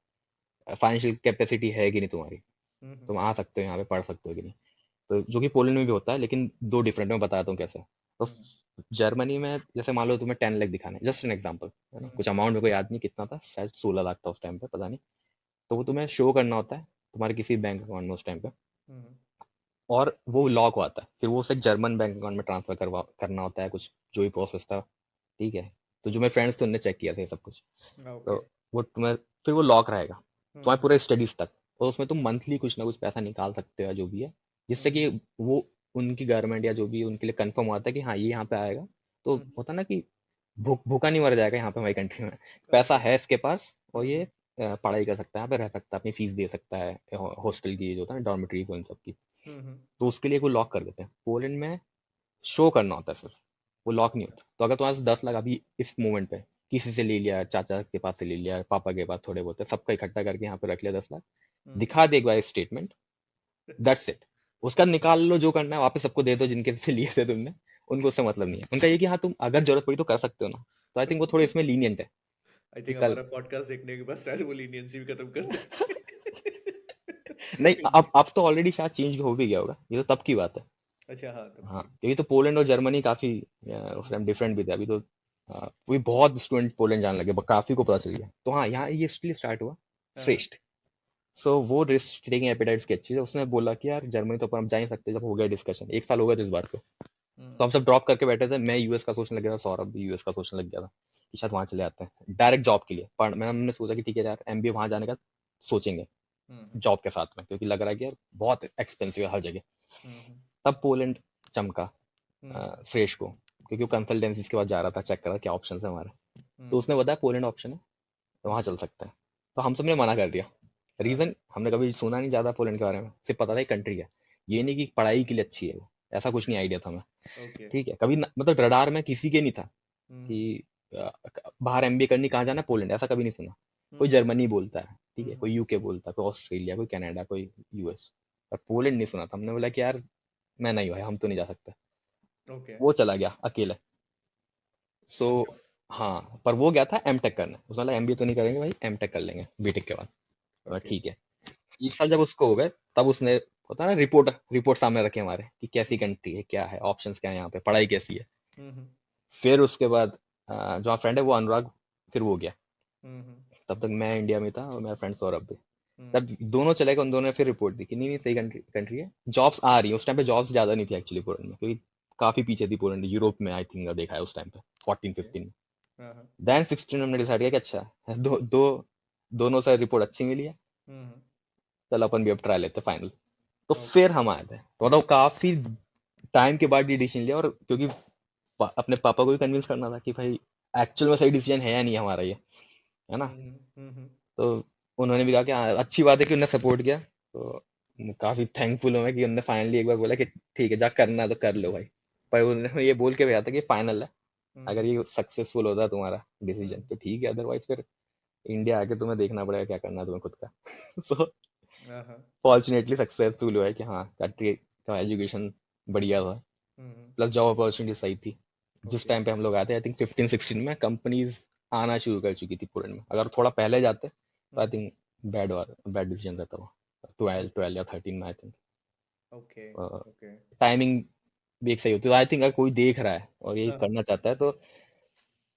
फाइनेंशियल कैपेसिटी है कि नहीं तुम्हारी, हम्म। तुम आ सकते हो यहाँ पे, पढ़ सकते हो कि नहीं। तो जो कि पोलैंड में भी होता है, लेकिन दो डिफरेंट, मैं बताता हूँ कैसे। तो हम्म। जर्मनी में जैसे मान लो तुम्हें 10 लाख दिखाने, जस्ट एन एग्जांपल, है ना, हम्म। कुछ अमाउंट मेरे को याद नहीं कितना था, शायद 16 लाख था उस टाइम पे, पता नहीं। तो वो तुम्हें शो करना होता है तुम्हारे किसी बैंक अकाउंट में उस टाइम पे, हम्म। और वो लॉक होता है, फिर वो उसे जर्मन बैंक अकाउंट में ट्रांसफर करना होता है, कुछ जो भी प्रोसेस था। ठीक है, तो जो मेरे फ्रेंड्स थे उनने चेक किया था ये सब कुछ। तो ओके। वो तुम्हें, फिर वो लॉक रहेगा तुम्हारे हम्म। पूरे स्टडीज तक, और उसमें तुम मंथली कुछ ना कुछ पैसा निकाल सकते हो या जो भी है, जिससे कि हम्म। वो उनकी गवर्नमेंट या जो भी उनके लिए कंफर्म होता है कि हाँ ये यहाँ पे आएगा, तो हम्म। होता ना कि भूखा नहीं मर जाएगा यहाँ पे हमारी कंट्री में, पैसा ओके। है इसके पास, और ये हम्म। पढ़ाई कर सकता है, यहाँ पे रह सकता है, अपनी फीस दे सकता है, हॉस्टल की जो होता है ना, डॉर्मेट्री को, इन सब की। हम्म। तो उसके लिए वो लॉक कर देते हैं। पोलैंड में शो करना होता है सिर्फ, वो लॉक नहीं होता। तो अगर तुम्हारे पास 10 लाख अभी इस मोमेंट पे किसी से ले लिया, चाचा के पास से ले लिया, पापा के पास थोड़े बहुत है, सबका इकट्ठा करके यहाँ पे रख लिया 10 लाख, हम्म। दिखा दे एक बार स्टेटमेंट, दैट्स इट। उसका निकाल लो, जो करना है वापस सबको दे दो जिनके से लिए थे तुमने, उनको उससे मतलब नहीं है। उनका ये कि हाँ तुम अगर जरूरत पड़ी तो कर सकते हो ना। तो आई थिंक वो थोड़े इसमें लीनियंट है आई कि थिंक कल हमारा पॉडकास्ट देखने के बाद शायद वो लीनियंसी भी खत्म कर दे। नहीं, अब Continue. तो ऑलरेडी शायद चेंज हो भी गया होगा, ये तो तब की बात है। अच्छा, हाँ तब हाँ, की। क्योंकि तो पोलैंड और जर्मनी काफी उस हम्म। टाइम डिफरेंट भी थे। अभी तो भी बहुत स्टूडेंट पोलैंड जाने लगे, काफी को पता चल गया। तो हाँ, यहाँ ये इसलिए स्टार्ट हुआ, हाँ हाँ। श्रेष्ठ। सो वो रिस्क टेकिंग एपेटाइट्स की अच्छी है। उसने बोला कि यार जर्मनी तो अपन अब जा ही सकते, जब हो गया डिस्कशन, 1 साल हो गया था इस बात को। तो हम्म। हम सब ड्रॉप करके बैठे थे, मैं यूएस का सोचने लग गया था, सौरभ भी यूएस का सोचने लग गया था कि शायद वहां चले जाते हैं डायरेक्ट जॉब के लिए। पर मैंने हमने सोचा कि ठीक है यार, एमबीए वहां जाने का सोचेंगे हम्म। जॉब के साथ में, क्योंकि लग रहा है कि यार बहुत एक्सपेंसिव है हर जगह। हम्म। तब पोलैंड चमका हम्म। श्रेष को, क्योंकि वो कंसल्टेंसी के बाद जा रहा था, चेक कर रहा था क्या ऑप्शन है हमारे। तो हम्म। उसने बताया पोलैंड ऑप्शन है, तो वहां हम्म। चल सकता है। तो हम सबने मना कर दिया। हाँ हाँ। रीजन, हमने कभी सुना नहीं ज्यादा पोलैंड के बारे में, सिर्फ पता था कंट्री है, ये नहीं कि पढ़ाई के लिए अच्छी है वो, ऐसा कुछ नहीं आइडिया था हमें। ओके। ठीक है, कभी मतलब रडार में किसी के नहीं था हम्म। कि अ, बाहर एमबीए करनी कहाँ जाना, पोलैंड, ऐसा कभी नहीं सुना। कोई हम्म। जर्मनी बोलता है, ठीक है, हम्म। कोई यूके बोलता है, कोई ऑस्ट्रेलिया, कोई कनाडा, कोई यूएस, पर पोलैंड नहीं सुना था। हमने बोला कि यार मैं नहीं, भाई हम तो नहीं जा सकते। ओके। वो चला गया अकेले। सो अच्छा। हाँ, पर वो गया था एमटेक करने, उसने बोला एमबीए तो नहीं करेंगे भाई, एमटेक कर लेंगे बीटेक के बाद। तो ओके। ठीक है। इस साल जब उसको हो गए, तब उसने, होता है ना, रिपोर्ट रिपोर्ट सामने रखे हमारे कि कैसी कंट्री है, क्या है ऑप्शंस, क्या है यहाँ पे, पढ़ाई कैसी है। हम्म। फिर उसके बाद जो फ्रेंड है वो अनुराग, फिर वो गया। हम्म। तब तक मैं इंडिया में था और मेरा फ्रेंड सौरभ भी। हम्म। तब दोनों चले गए, उन दोनों ने फिर रिपोर्ट दी कि नहीं नहीं, सही कंट्री कंट्री है, जॉब्स आ रही है। उस टाइम पे जॉब्स ज्यादा नहीं थी एक्चुअली पोलैंड में, क्योंकि काफी पीछे थी पोलैंड यूरोप में, आई थिंक देखा है उस टाइम पे 14 ओके। 15 में। हाँ हाँ। देन 16 हमने डिसाइड किया कि अच्छा है, दोनों से रिपोर्ट अच्छी मिली है, हम्म। चल अपन भी अब ट्राई लेते फाइनल। तो ओके। फिर हम आए थे, तो मतलब काफी टाइम के बाद ये डिसीजन लिया, और क्योंकि अपने पापा को भी कन्विंस करना था कि भाई एक्चुअल में सही डिसीजन है या नहीं हमारा ये, है ना। तो उन्होंने भी कहा कि हाँ, अच्छी बात है कि उन्होंने सपोर्ट किया। तो काफी थैंकफुल हूँ मैं कि उन्होंने फाइनली एक बार बोला कि ठीक है, जा करना है तो कर लो भाई। पर उन्होंने ये बोल के भेजा था कि फाइनल है, अगर हम्म। ये सक्सेसफुल होता है तुम्हारा डिसीजन हम्म। तो ठीक है, अदरवाइज फिर इंडिया आके तुम्हें देखना पड़ेगा क्या करना है तुम्हें खुद का। सो हाँ हाँ। फॉर्चुनेटली सक्सेसफुल हुआ है कि हाँ, कंट्री का एजुकेशन बढ़िया था, हम्म। प्लस जॉब अपॉर्चुनिटी सही थी। जिस ओके। टाइम पे हम लोग आए थे, आई थिंक 15 16 में कंपनीज आना शुरू कर चुकी थी पोलैंड में। अगर थोड़ा पहले जाते तो आई हम्म। थिंक बैड डिसीजन रहता वो, 12 या 13 में I think. Okay. Okay. Timing भी एक सही होती है। आई थिंक अगर कोई देख रहा है और ये हाँ हाँ। करना चाहता है तो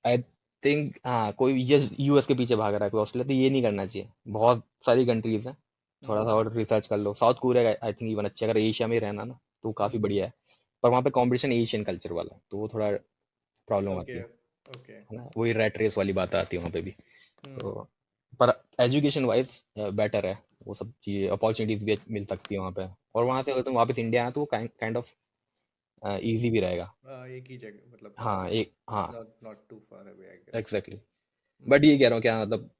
आई थिंक, हाँ, कोई ये यूएस के पीछे भाग रहा है, कोई ऑस्ट्रेलिया, तो ये नहीं करना चाहिए। बहुत सारी कंट्रीज हैं, थोड़ा सा हम्म। और रिसर्च कर लो। South Korea I think even अच्छी है, अगर एशिया में ही रहना ना तो काफी हम्म। बढ़िया है। पर वहाँ पे कॉम्पिटिशन एशियन कल्चर वाला है, तो वो थोड़ा प्रॉब्लम आती ओके। ओके। है ना, वही रेट रेस वाली बात आती है वहाँ पे भी। तो हम्म। पर एजुकेशन वाइज बेटर है, वो सब चीज़ें, अपॉर्चुनिटीज भी मिल सकती है वहाँ पे। और वहाँ से अगर तुम वापस इंडिया आए तो वो काइंड ऑफ इजी भी रहेगा। एक ही जगह मतलब पास हाँ, है। एक, हाँ, it's not not too far away I guess. Exactly. But ये कह रहा हूँ क्या मतलब,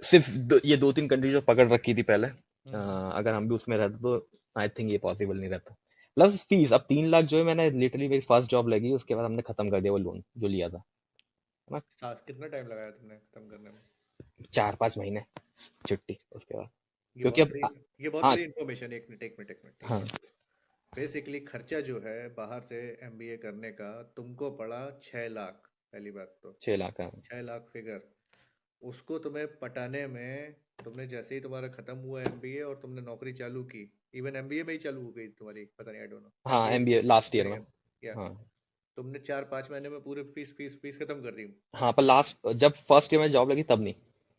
सिर्फ ये 2-3 कंट्री जो पकड़ रखी थी पहले, हम्म। अगर हम भी उसमें रहते तो आई थिंक ये पॉसिबल नहीं रहता। प्लस फीस, अब 3 लाख जो है, मैंने लिटरली मेरी फर्स्ट जॉब लगी उसके बाद हमने खत्म कर दिया वो लोन जो लिया था, है ना। कितना टाइम लगाया तुमने खत्म करने में? 4-5 महीने छुट्टी उसके बाद, ये क्योंकि बहुत अब बड़ी ये बहुत हाँ बड़ी इन्फॉर्मेशन है। 1 मिनट 1 मिनट 1 मिनट हाँ। 1 मिनट। बेसिकली खर्चा जो है बाहर से एमबीए करने का तुमको पड़ा 6 लाख। पहली बात तो 6 लाख, हाँ। 6 लाख फिगर, उसको तुम्हें पटाने में, तुमने जैसे ही तुम्हारा खत्म हुआ एमबीए और तुमने नौकरी चालू की, इवन एमबीए में ही चालू हो गई तुम्हारी, पता नहीं, आई डोंट नो, हाँ, MBA MBA last year second में। ईयर, या हाँ तुमने 4-5 महीने में पूरे फीस फीस फीस खत्म कर दी? हाँ, पर लास्ट जब फर्स्ट ईयर में जॉब लगी तब नहीं।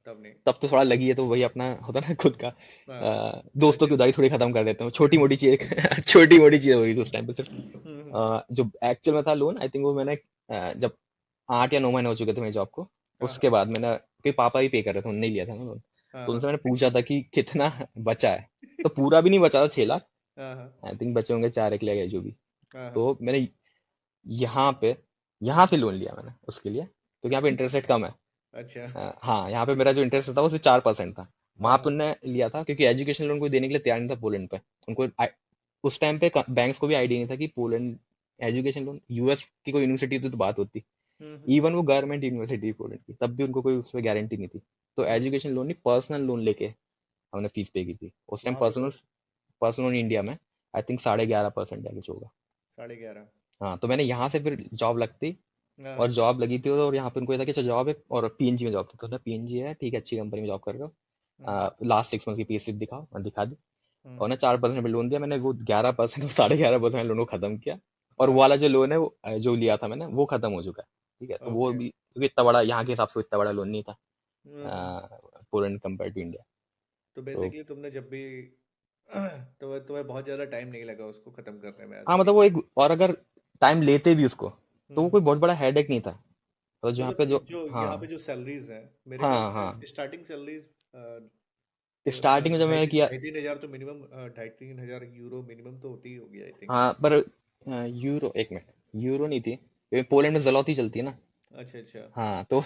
तब नहीं? तब तो थोड़ा लगी है तो वही अपना होता ना खुद का, हाँ, दोस्तों की खर्चे। उधारी थोड़ी खत्म कर देते हैं, छोटी मोटी चीज छोटी मोटी चीज हो रही थी उस टाइम पे सिर्फ। हम्म। जो एक्चुअल में था लोन, आई थिंक वो मैंने जब 8 या 9 महीने हो चुके थे मेरी जॉब को, हाँ उसके हाँ बाद मैंने, क्योंकि पापा ही पे कर रहे थे, उनने ही लिया था ना लोन, हाँ तो हाँ। उनसे मैंने पूछा था कि कितना बचा है। तो पूरा भी नहीं बचा था 6 लाख, हाँ हाँ आई थिंक बचे होंगे 4 एक ले गए जो भी। हाँ हाँ। तो मैंने यहाँ पे यहाँ से लोन लिया मैंने उसके लिए, क्योंकि यहाँ पे इंटरेस्ट रेट कम है। अच्छा। हाँ, यहाँ पे मेरा जो इंटरेस्ट था वो सिर्फ 4% था। वहां हाँ पे हाँ। उनने लिया था क्योंकि एजुकेशन लोन कोई देने के लिए तैयार नहीं था पोलैंड पे। उनको उस टाइम पे बैंक्स को भी आइडिया नहीं था कि पोलैंड एजुकेशन लोन, यूएस की कोई यूनिवर्सिटी होती तो बात होती। हम्म। इवन वो गवर्नमेंट यूनिवर्सिटी पोलैंड की, तब भी उनको कोई उस पर गारंटी नहीं थी। तो हम्म। एजुकेशन लोन नहीं, पर्सनल लोन लेके हमने फीस पे की थी उस टाइम। वहां पे पर्सनल तो पर्सनल लोन इंडिया में आई थिंक 11.5% या कुछ होगा। 11.5। हाँ, तो मैंने यहाँ से फिर जॉब लगती, हाँ और हाँ। जॉब लगी थी, और यहाँ पे उनको ये था कि अच्छा जॉब है, और पीएनजी में जॉब थी, तो पीएनजी है ठीक है, अच्छी कंपनी में जॉब कर रहे हम्म हो, लास्ट 6 मंथ की पे स्लिप दिखाओ, और दिखा दी। और हम्म। ना 4% में लोन दिया मैंने, वो 11% और 11.5% लोन को खत्म किया। और वो हाँ। वाला जो लोन है वो जो लिया था मैंने वो खत्म हो चुका है। ठीक है, तो वो ओके। भी क्योंकि इतना बड़ा यहाँ के हिसाब से इतना बड़ा लोन नहीं था, हम्म। Poland compare to India. तो तो बेसिकली तुमने जब भी तो तुम्हें बहुत ज्यादा टाइम नहीं लगा उसको खत्म करने में, हाँ, ऐसा? मतलब वो एक, और अगर टाइम लेते भी उसको, तो वो हम्म। कोई बहुत बड़ा हेडेक नहीं था। तो जहाँ पे मतलब जो, जो हाँ यहाँ पे जो सैलरीज हैं, मेरे ख्याल हाँ हाँ, से स्टार्टिंग सैलरीज स्टार्टिंग में जब ढाई मैंने किया, ढाई 3 हजार तो मिनिमम, 2,500 3 हजार यूरो मिनिमम तो होती ही होगी, आई थिंक। हाँ पर यूरो, एक मिनट, यूरो नहीं थी क्योंकि पोलैंड में जलोती चलती है ना। अच्छा अच्छा। हाँ तो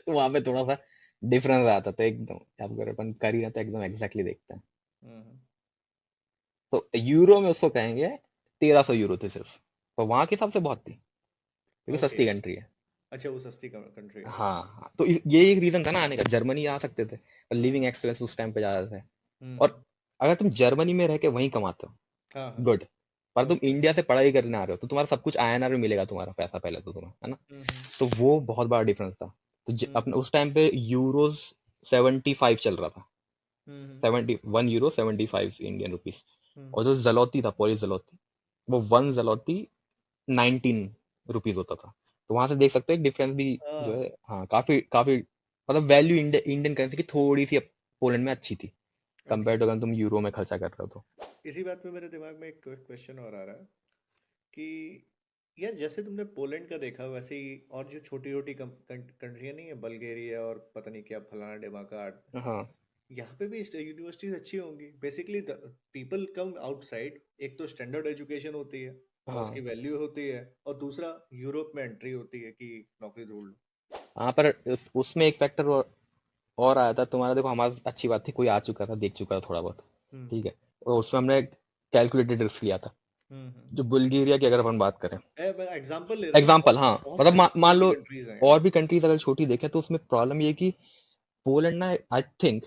वहां पे थोड़ा सा डिफरेंस आता, तो एकदम, अब अगर अपन कर ही ना तो एकदम एग्जैक्टली देखते हैं। हम्म। तो यूरो में उसको कहेंगे 1300 यूरो थे सिर्फ, तो वहां के हिसाब से बहुत थी क्योंकि ओके। सस्ती कंट्री है। अच्छा, वो सस्ती कंट्री है। हाँ हाँ, तो ये एक रीजन था ना आने का, जर्मनी आ सकते थे, और लिविंग हम्म एक्सपेंस उस टाइम पे ज्यादा थे। हम्म। और अगर तुम जर्मनी में रह के वहीं कमाते हो, हाँ हाँ। गुड। पर तुम ओके। इंडिया से पढ़ाई करने आ रहे हो तो तुम्हारा सब कुछ आईएनआर में मिलेगा, तुम्हारा पैसा पहले तो तुम्हें, है ना। हम्म तो वो बहुत बड़ा डिफरेंस था। तो हम्म अपने उस टाइम पे यूरोज 75 चल रहा था, हम्म 71 यूरो 75 इंडियन रुपीज। हम्म। और जो जलोती था, पोलिश जलोती, वो 1 जलोती 19 रुपीज होता था। तो वहां से देख सकते हो एक डिफरेंस भी जो हाँ। है, हाँ, काफी काफी, मतलब वैल्यू इंडियन करेंसी की थोड़ी सी पोलैंड में अच्छी थी, ओके। कंपेयर टू अगर तुम यूरो में खर्चा कर रहे हो तो। इसी बात पे मेरे दिमाग में एक क्वेश्चन और आ रहा है कि यार, जैसे तुमने पोलैंड का देखा वैसे ही और जो छोटी छोटी कंट्रियां नहीं है, बल्गेरिया और पता नहीं क्या फलाना डिमाका, हाँ यहाँ पे भी यूनिवर्सिटीज अच्छी होंगी। बेसिकली पीपल कम आउटसाइड, एक तो स्टैंडर्ड एजुकेशन होती है और उसकी हाँ वैल्यू होती है, और दूसरा यूरोप में एंट्री होती है कि नौकरी ढूंढ लो। हाँ, पर उसमें एक फैक्टर और आया था तुम्हारा, देखो हमारा अच्छी बात थी, कोई आ चुका था, देख चुका था थोड़ा बहुत, हम्म ठीक है, और उसमें हमने कैलकुलेटेड रिस्क लिया था। हम्म। जो बुल्गारिया की अगर अपन बात करें, मैं एग्जांपल ले रहा हूँ, एग्जाम्पल, हाँ, बहुत मतलब सारी छोटी मान छोटी लो कंट्रीज हैं और यार। भी कंट्रीज अगर छोटी देखें तो उसमें प्रॉब्लम ये है कि पोलैंड ना, I think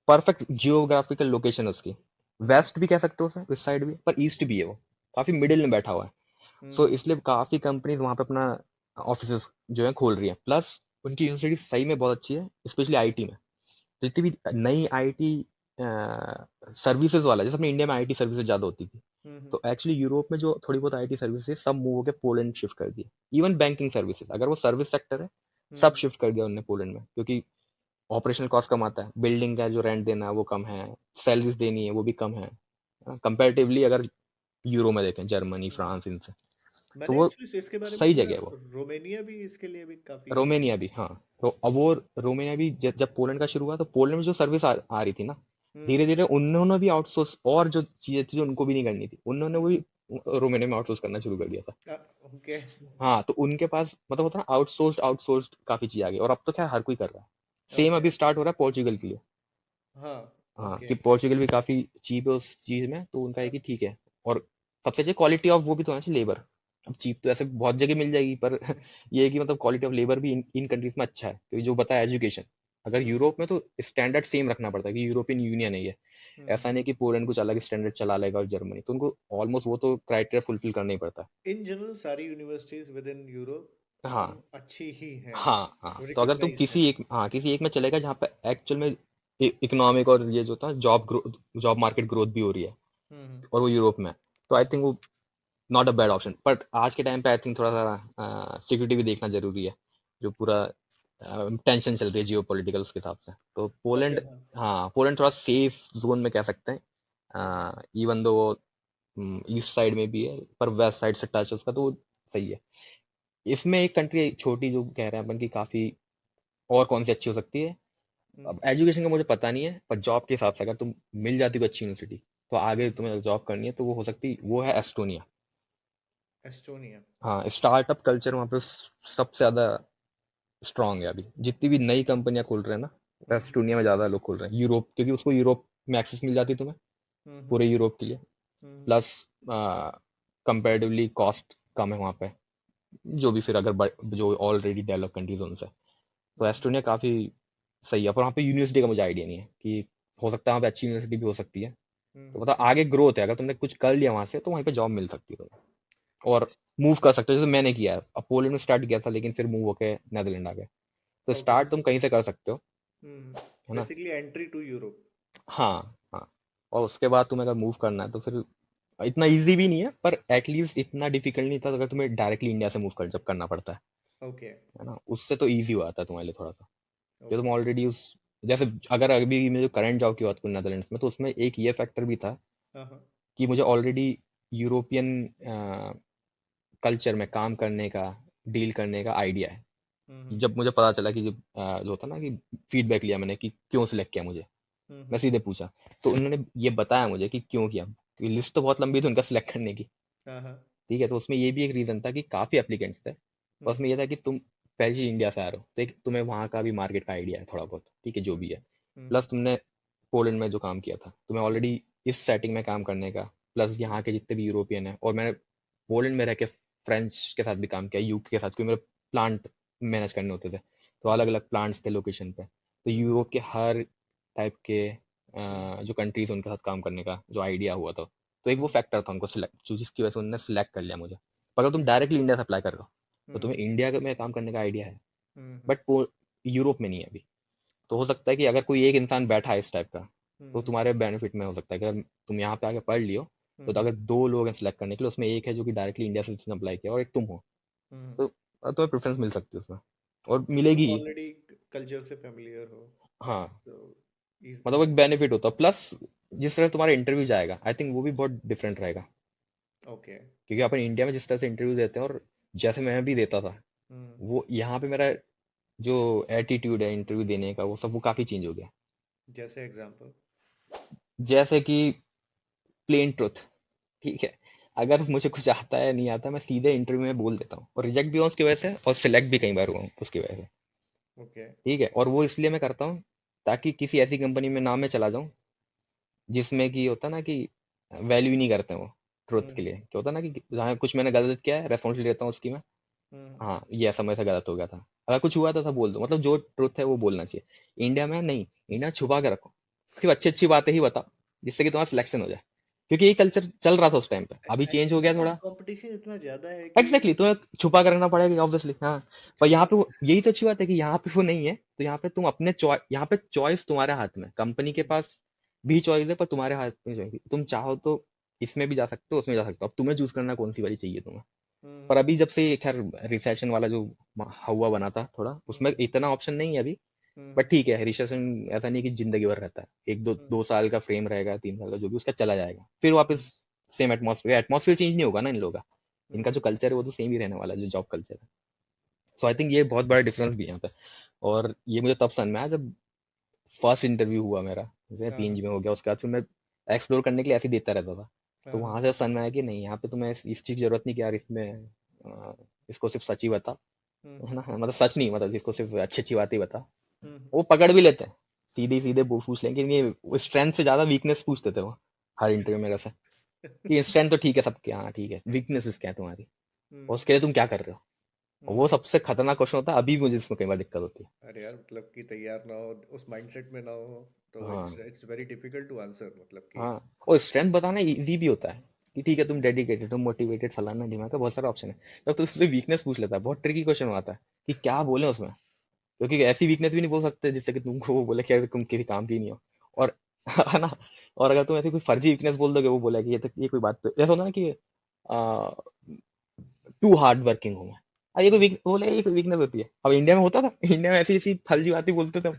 perfect geographical location है उसकी, हम्म वेस्ट भी कह सकते हो उसे, इस साइड भी, पर ईस्ट भी है वो, काफी मिडिल में बैठा हुआ है। सो हम्म इसलिए काफी कंपनीज वहां पे अपना ऑफिस जो है खोल रही है, प्लस उनकी यूनिवर्सिटी सही में बहुत अच्छी है, स्पेशली आईटी में। जितनी भी नई आईटी सर्विसेज वाला, जैसे अपने इंडिया में आईटी सर्विसेज ज्यादा होती थी, हम्म तो एक्चुअली यूरोप में जो थोड़ी बहुत आईटी सर्विसेज सब मूव होकर पोलैंड शिफ्ट कर दी। इवन बैंकिंग सर्विसेज, अगर वो सर्विस सेक्टर है, सब हम्म। शिफ्ट कर दिया उन्होंने पोलैंड में, क्योंकि ऑपरेशनल कॉस्ट कम आता है, बिल्डिंग का जो रेंट देना है वो कम है, सैलरीज देनी है वो भी कम है, कंपेरेटिवली अगर यूरो में देखें जर्मनी हम्म। फ्रांस इनसे। तो मैंने वो एक्चुअली इसके बारे में सही सुना, जगह है वो। रोमेनिया भी इसके लिए भी काफी। रोमेनिया भी, हाँ। तो अब वो रोमेनिया भी जब पोलैंड का शुरू हुआ तो पोलैंड में जो सर्विस आ रही थी ना, धीरे हम्म। धीरे उन्होंने भी आउटसोर्स, और जो चीजें थी जो उनको भी नहीं करनी थी उन्होंने भी रोमेनिया में आउटसोर्स करना शुरू कर दिया था। ओके। हाँ, तो उनके पास मतलब होता है ना, आउटसोर्स्ड आउटसोर्स्ड काफी चीज आ गई, और अब तो क्या हर कोई कर रहा है, सेम ओके। अभी स्टार्ट हो रहा है पोर्चुगल के लिए। हाँ। हाँ, ओके। कि पोर्चुगल भी काफी चीप है उस चीज में, तो उनका है कि ठीक है। और सबसे अच्छी क्वालिटी ऑफ वो भी तो होना चाहिए लेबर। अब चीप तो ऐसे बहुत जगह मिल जाएगी, पर ये है कि मतलब क्वालिटी ऑफ लेबर भी इन कंट्रीज में अच्छा है, क्योंकि जो बताया एजुकेशन, अगर यूरोप में तो स्टैंडर्ड सेम रखना पड़ता है कि यूरोपियन यूनियन है ये। ऐसा नहीं कि पोलैंड कुछ अलग स्टैंडर्ड चला लेगा और जर्मनी, तो उनको ऑलमोस्ट वो तो क्राइटेरिया फुलफिल करना ही पड़ता इन जनरल सारी यूनिवर्सिटीज विद इन यूरोप है। हाँ, अच्छी ही हैं, हाँ, हाँ, तो अगर तुम रिकग्नाइज्ड किसी हैं। एक, हाँ, किसी एक में चलेगा जहाँ पे एक्चुअल में इकोनॉमिक और ये जो था job growth, job market growth भी हो रही है, हम्म। और वो यूरोप में है, तो आई थिंक वो not a bad option. But आज के टाइम पे आई थिंक थोड़ा सा सिक्योरिटी भी देखना जरूरी है, जो पूरा टेंशन चल रही है जियो पोलिटिकल, उसके हिसाब से तो अच्छा, पोलैंड, हाँ। हाँ, पोलैंड थोड़ा सेफ जोन में कह सकते हैं, इवन दो वो ईस्ट साइड में भी है, पर वेस्ट साइड से टच है उसका, तो वो सही है। इसमें एक कंट्री छोटी जो कह रहे हैं अपन की काफी, और कौन सी अच्छी हो सकती है, हम्म। अब एजुकेशन का मुझे पता नहीं है, पर जॉब के हिसाब से अगर तुम मिल जाती हो अच्छी यूनिवर्सिटी, तो आगे तुम्हें जॉब करनी है, तो वो हो सकती, वो है एस्टोनिया। एस्टोनिया। हाँ, स्टार्टअप कल्चर वहाँ पे सबसे ज्यादा स्ट्रांग है अभी, जितनी भी नई कंपनियां खुल रहे हैं ना, हम्म। एस्टोनिया में ज्यादा लोग खुल रहे हैं, यूरोप, क्योंकि उसको यूरोप में एक्सेस मिल जाती है तुम्हें, हम्म। पूरे यूरोप के लिए। हम्म। प्लस कंपेरेटिवली कॉस्ट कम है वहाँ पे, जो भी फिर अगर जो ऑलरेडी डेवलप कंट्रीज उनसे, तो हम्म। एस्टोनिया काफी सही है। पर वहाँ पे यूनिवर्सिटी का मुझे आइडिया नहीं है कि हो सकता है वहाँ पे अच्छी यूनिवर्सिटी भी हो सकती है, तो हम्म। मतलब आगे ग्रोथ है, अगर तुमने कुछ कर लिया वहां से तो वहीं पे जॉब मिल सकती है तुम्हें, और मूव कर सकते हो, जैसे मैंने किया है। अब पोलैंड में स्टार्ट किया था, लेकिन फिर मूव होके नेदरलैंड आ गए, तो ओके। स्टार्ट तुम कहीं से कर सकते हो, हम्म। है ना। Basically entry to Europe. हाँ, हाँ, और उसके बाद तुम्हें अगर मूव करना है तो फिर इतना इजी भी नहीं है, पर एटलीस्ट इतना डिफिकल्ट नहीं था अगर तुम्हें डायरेक्टली इंडिया से मूव कर जब करना पड़ता ओके। है ना, उससे तो इजी हुआ था तुम्हारे लिए थोड़ा सा, जो तुम ओके। ऑलरेडी उस, जैसे अगर अभी मैं जो करंट जॉब की बात करूँ नेदरलैंड्स में, तो उसमें एक ये फैक्टर भी था हाँ, हाँ। कि मुझे ऑलरेडी यूरोपियन कल्चर में काम करने का, डील करने का आइडिया है। हम्म। जब मुझे पता चला कि जब जो होता ना कि फीडबैक लिया मैंने कि क्यों सिलेक्ट किया मुझे, मैं हम्म। सीधे पूछा, तो उन्होंने ये बताया मुझे कि क्यों किया, क्योंकि लिस्ट तो बहुत लंबी थी उनका सिलेक्ट करने की। हाँ, हाँ। ठीक है, तो उसमें ये भी एक रीजन था कि काफी एप्लीकेंट्स थे, और उसमें हम्म। ये था कि तुम पहले ही इंडिया से आ रहे हो, तो एक तुम्हें वहाँ का भी मार्केट का आइडिया है थोड़ा बहुत, ठीक है, जो भी है। हम्म। प्लस तुमने पोलैंड में जो काम किया था, तुम्हें हम्म। ऑलरेडी इस सेटिंग में काम करने का, प्लस यहाँ के जितने भी यूरोपियन है, और मैंने पोलैंड में रह के फ्रेंच के साथ भी काम किया, यूके के साथ, क्योंकि मेरे प्लांट मैनेज करने होते थे, तो अलग अलग प्लांट्स थे लोकेशन पे, तो हम्म। यूरोप के हर टाइप के हम्म। जो कंट्रीज उनके साथ काम करने का जो आइडिया हुआ था, तो एक वो हम्म। फैक्टर था उनको सिलेक्ट, जो जिसकी वजह से उन्होंने सिलेक्ट कर लिया मुझे। पर अगर तुम डायरेक्टली इंडिया से अप्लाई कर रहे हो, तो तुम्हें हम्म। इंडिया में काम करने का आइडिया है, हम्म। बट वो यूरोप में नहीं है अभी। तो हो सकता है कि अगर कोई एक इंसान बैठा है इस टाइप का, तो हम्म। तुम्हारे बेनिफिट में हो सकता है कि अगर तुम यहाँ पे आके पढ़ लियो, तो हम्म। अगर दो लोग हैं सिलेक्ट करने के लिए, उसमें एक है जो कि डायरेक्टली इंडिया से जिसने अप्लाई किया, और एक तुम हो, हम्म। तो तुम्हें प्रेफरेंस मिल सकती है उसमें, और क्योंकि मिलेगी तुम ही। ऑलरेडी कल्चर से फेमिलियर हो, हाँ, तो इज मतलब वो एक बेनिफिट होता है, प्लस जिस तरह तुम्हारा इंटरव्यू जाएगा, आई थिंक वो भी बहुत डिफरेंट रहेगा, ओके। क्योंकि अपन इंडिया में जिस तरह से इंटरव्यू देते हैं, और जैसे मैं भी देता था, हम्म। वो यहाँ पे मेरा जो एटीट्यूड है इंटरव्यू देने का, वो सब वो काफी चेंज हो गया। जैसे एग्जांपल। जैसे कि प्लेन ट्रुथ, ठीक है, अगर मुझे कुछ आता है नहीं आता, मैं सीधे इंटरव्यू में बोल देता हूँ, और रिजेक्ट भी हुआ उसकी वजह से, और सिलेक्ट भी कई बार हुआ हूँ उसकी वजह से। ओके। ठीक है, और वो इसलिए मैं करता हूँ ताकि किसी ऐसी कंपनी में ना मैं चला जाऊं जिसमें कि होता ना कि वैल्यू ही नहीं करते वो ट्रुथ के लिए, हम्म। क्या होता ना कि जहाँ कुछ मैंने गलत किया है, रेस्पॉन्सिबिलिटी लेता हूँ उसकी मैं। हम्म। हाँ, ये ऐसा मेरे से गलत हो गया था, अगर कुछ हुआ तो सब बोल दो, मतलब जो ट्रुथ है वो बोलना चाहिए। इंडिया में नहीं, इंडिया में छुपा के रखो, सिर्फ अच्छी अच्छी बातें ही बताओ, जिससे कि तुम्हारा सिलेक्शन हो जाए, क्योंकि ये कल्चर चल रहा था उस टाइम पे, अभी चेंज हो गया एक्चुअली थोड़ा। कंपटीशन इतना ज्यादा है कि एग्जैक्टली, तुम्हें छुपा कर रखना पड़ेगा ऑब्वियसली, हाँ। पर यहाँ छुपा पे के। यही तो अच्छी बात है कि यहाँ पे वो नहीं है, तो यहाँ पे तुम अपने चॉइस, यहाँ पे चॉइस तुम्हारे हाथ में, कंपनी के हम्म। पास भी चॉइस है, पर तुम्हारे हाथ में choice है। तुम चाहो तो इसमें भी जा सकते हो, उसमें जा सकते हो, अब तुम्हें चूज करना कौन सी वाली चाहिए तुम्हें। पर हम्म। अभी जब से खैर रिसेशन वाला जो हवा बना था थोड़ा, उसमें हम्म। इतना ऑप्शन नहीं है अभी। हम्म। बट ठीक है, रिसेशन ऐसा नहीं है कि जिंदगी भर रहता है, एक दो हम्म। दो साल का फ्रेम रहेगा, 3 साल का, जो भी उसका चला जाएगा, फिर हम्म। वापस सेम एटमोसफियर, एटमोसफियर चेंज नहीं होगा ना इन लोगों का, इनका हम्म। जो कल्चर है वो तो सेम ही रहने वाला है, जो जॉब कल्चर है। सो आई थिंक ये बहुत बड़ा डिफरेंस भी है यहाँ पे। और ये मुझे तब समझ में आया जब फर्स्ट इंटरव्यू हुआ मेरा, जैसे हाँ, हाँ। पीएनजी में हो गया, उसके बाद फिर मैं एक्सप्लोर करने के लिए ऐसे ही देता रहता था, तो हाँ, हाँ। वहां से समझ में आया कि नहीं, यहाँ पे तुम्हें इस चीज की जरूरत नहीं कि यार इसमें इसको सिर्फ सच ही बता, हम्म। है ना, मतलब सच नहीं, मतलब इसको सिर्फ अच्छी अच्छी बातें ही बता, हम्म। वो पकड़ भी लेते हैं, सीधे सीधे पूछ लेंगे, लेकिन ये स्ट्रेंथ से ज्यादा वीकनेस पूछते थे वो हर इंटरव्यू मेरे से, कि स्ट्रेंथ तो ठीक है सबके, हाँ ठीक है, वीकनेसेस क्या है तुम्हारी, और हम्म। उसके लिए तुम क्या कर रहे हो। और वो हम्म। सबसे खतरनाक क्वेश्चन होता है, अभी भी मुझे इसमें कई बार दिक्कत होती अरे यार, मतलब कि तैयार ना हो, उस माइंडसेट में ना हो, है। तो इट्स हाँ it's very difficult to answer, मतलब कि। हाँ, और स्ट्रेंथ बताना इजी भी होता है, कि ठीक है तुम डेडिकेटेड हो, मोटिवेटेड, फलाना ढिमाका का बहुत सारा ऑप्शन है। जब तुम उससे वीकनेस पूछ लेता है, बहुत ट्रिकी क्वेश्चन आता है कि क्या बोले उसमें, क्योंकि ऐसी वीकनेस भी नहीं बोल सकते जिससे कि तुमको वो बोले कि अगर तुम किसी काम की नहीं हो, और है ना। और अगर तुम ऐसी कोई फर्जी वीकनेस बोल दोगे, वो बोला कि ये कोई बात, तो ऐसा होता है ना कि टू हार्ड वर्किंग हूँ मैं। अब ये कोई वीक बोले, ये कोई वीकनेस होती है। अब इंडिया में होता था, इंडिया में ऐसी ऐसी फर्जी बातें बोलते थे हम